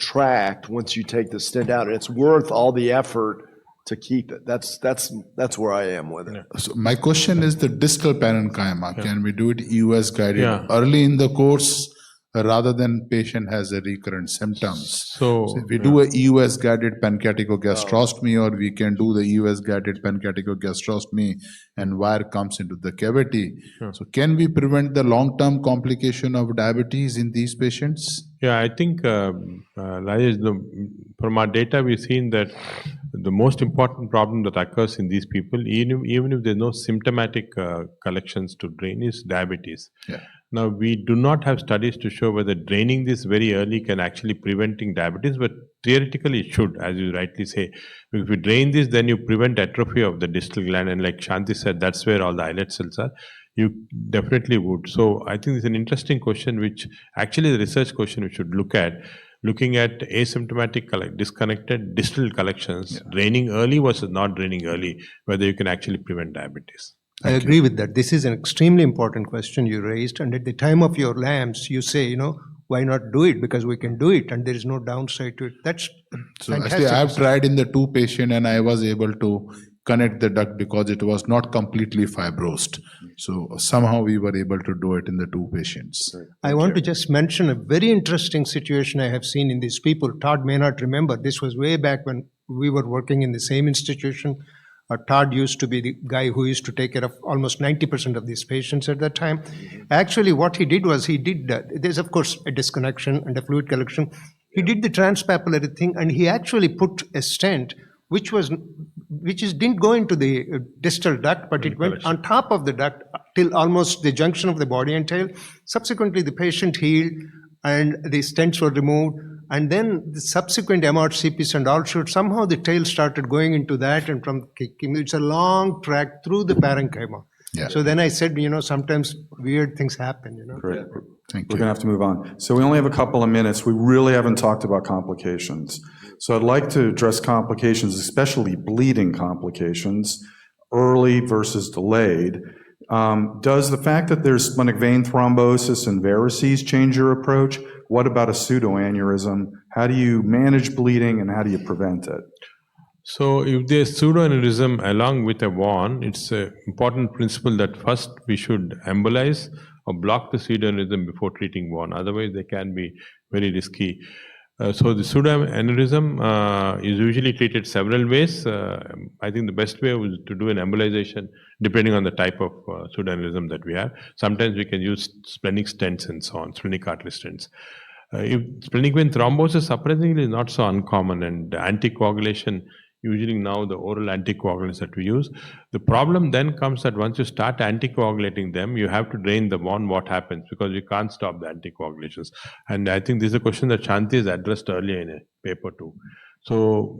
[SPEAKER 2] tract once you take the stent out, and it's worth all the effort to keep it. That's where I am with it.
[SPEAKER 14] So my question is the distal parenchyma. Can we do it EUS guided early in the course rather than patient has a recurrent symptoms? So if we do a EUS guided pancreaticogastrostomy, or we can do the EUS guided pancreaticogastrostomy and wire comes into the cavity. So can we prevent the long-term complication of diabetes in these patients?
[SPEAKER 8] Yeah, I think, Rajesh, from our data, we've seen that the most important problem that occurs in these people, even if there's no symptomatic collections to drain, is diabetes.
[SPEAKER 14] Yeah.
[SPEAKER 8] Now, we do not have studies to show whether draining this very early can actually preventing diabetes, but theoretically it should, as you rightly say. If you drain this, then you prevent atrophy of the distal gland, and like Shanti said, that's where all the islet cells are. You definitely would. So I think it's an interesting question, which actually the research question we should look at, looking at asymptomatic disconnected distal collections, draining early versus not draining early, whether you can actually prevent diabetes.
[SPEAKER 9] I agree with that. This is an extremely important question you raised. And at the time of your LAMS, you say, why not do it? Because we can do it and there is no downside to it. That's
[SPEAKER 14] so actually I've tried in the 2 patient and I was able to connect the duct because it was not completely fibrosed. So somehow we were able to do it in the 2 patients.
[SPEAKER 9] I want to just mention a very interesting situation I have seen in these people. Todd may not remember. This was way back when we were working in the same institution. Todd used to be the guy who used to take care of almost 90% of these patients at that time. Actually, what he did was there's of course a disconnection and a fluid collection. He did the transpapillary thing and he actually put a stent which didn't go into the distal duct, but it went on top of the duct till almost the junction of the body and tail. Subsequently, the patient healed and the stents were removed. And then the subsequent MRCPs and all showed somehow the tail started going into that, and from kicking, it's a long track through the parenchyma. Yeah. So then I said, sometimes weird things happen,
[SPEAKER 1] Great.
[SPEAKER 14] Thank
[SPEAKER 1] We're
[SPEAKER 14] you.
[SPEAKER 1] going to have to move on. So we only have a couple of minutes. We really haven't talked about complications. So I'd like to address complications, especially bleeding complications, early versus delayed. Does the fact that there's splenic vein thrombosis and varices change your approach? What about a pseudoaneurysm? How do you manage bleeding and how do you prevent it?
[SPEAKER 8] So if there's pseudoaneurysm along with a VON, it's an important principle that first we should embolize or block the pseudoaneurysm before treating VON. Otherwise, they can be very risky. So the pseudoaneurysm is usually treated several ways. I think the best way was to do an embolization depending on the type of pseudoaneurysm that we have. Sometimes we can use splenic stents and so on, splenic artery stents. If splenic vein thrombosis surprisingly is not so uncommon, and anticoagulation, usually now the oral anticoagulants that we use. The problem then comes that once you start anticoagulating them, you have to drain the VON. What happens? Because you can't stop the anticoagulations. And I think this is a question that Shanti has addressed earlier in a paper too. So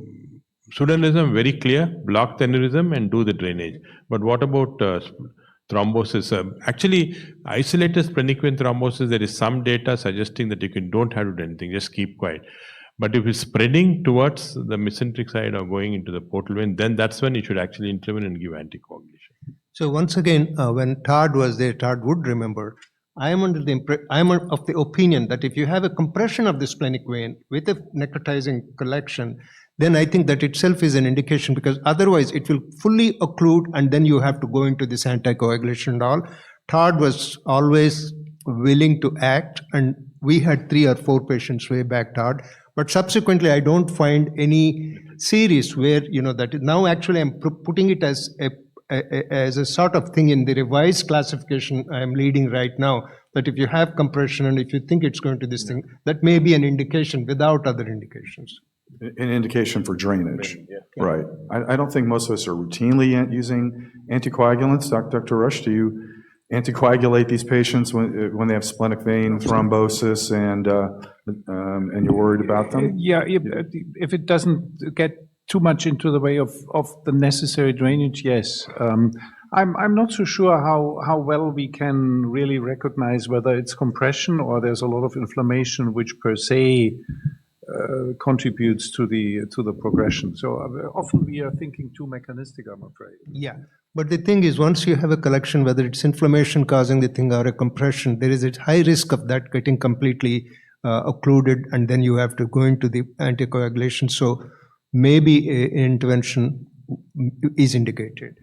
[SPEAKER 8] pseudoaneurysm, very clear, block the aneurysm and do the drainage. But what about thrombosis? Actually, isolated splenic vein thrombosis, there is some data suggesting that you don't have to do anything, just keep quiet. But if it's spreading towards the mesenteric side or going into the portal vein, then that's when you should actually intervene and give anticoagulation.
[SPEAKER 9] So once again, when Todd was there, Todd would remember, I am of the opinion that if you have a compression of the splenic vein with a necrotizing collection, then I think that itself is an indication, because otherwise it will fully occlude and then you have to go into this anticoagulation and all. Todd was always willing to act, and we had 3 or 4 patients way back, Todd, But subsequently, I don't find any series where, that now actually I'm putting it as a sort of thing in the revised classification I am leading right now, that if you have compression and if you think it's going to this thing, that may be an indication without other indications.
[SPEAKER 1] An indication for drainage, right. I don't think most of us are routinely using anticoagulants. Dr. Rush, do you anticoagulate these patients when they have splenic vein thrombosis and you're worried about them?
[SPEAKER 5] Yeah, if it doesn't get too much into the way of the necessary drainage, yes. I'm not so sure how well we can really recognize whether it's compression or there's a lot of inflammation which per se contributes to the progression. So often we are thinking too mechanistic, I'm afraid.
[SPEAKER 9] Yeah, but the thing is, once you have a collection, whether it's inflammation causing the thing or a compression, there is a high risk of that getting completely occluded, and then you have to go into the anticoagulation. So maybe an intervention is indicated.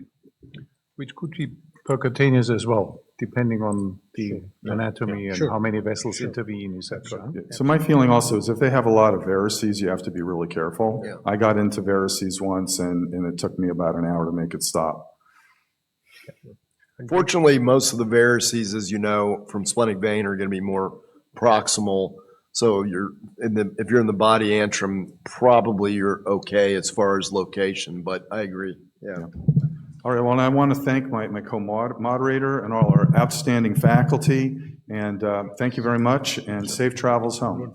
[SPEAKER 5] Which could be percutaneous as well, depending on the anatomy and how many vessels intervene, etc.
[SPEAKER 1] So my feeling also is if they have a lot of varices, you have to be really careful.
[SPEAKER 2] Yeah.
[SPEAKER 1] I got into varices once and it took me about an hour to make it stop.
[SPEAKER 2] Fortunately, most of the varices, as you know, from splenic vein are going to be more proximal. So if you're in the body antrum, probably you're okay as far as location, but I agree, yeah.
[SPEAKER 1] All right, well, and I want to thank my co-moderator and all our outstanding faculty, and thank you very much, and safe travels home.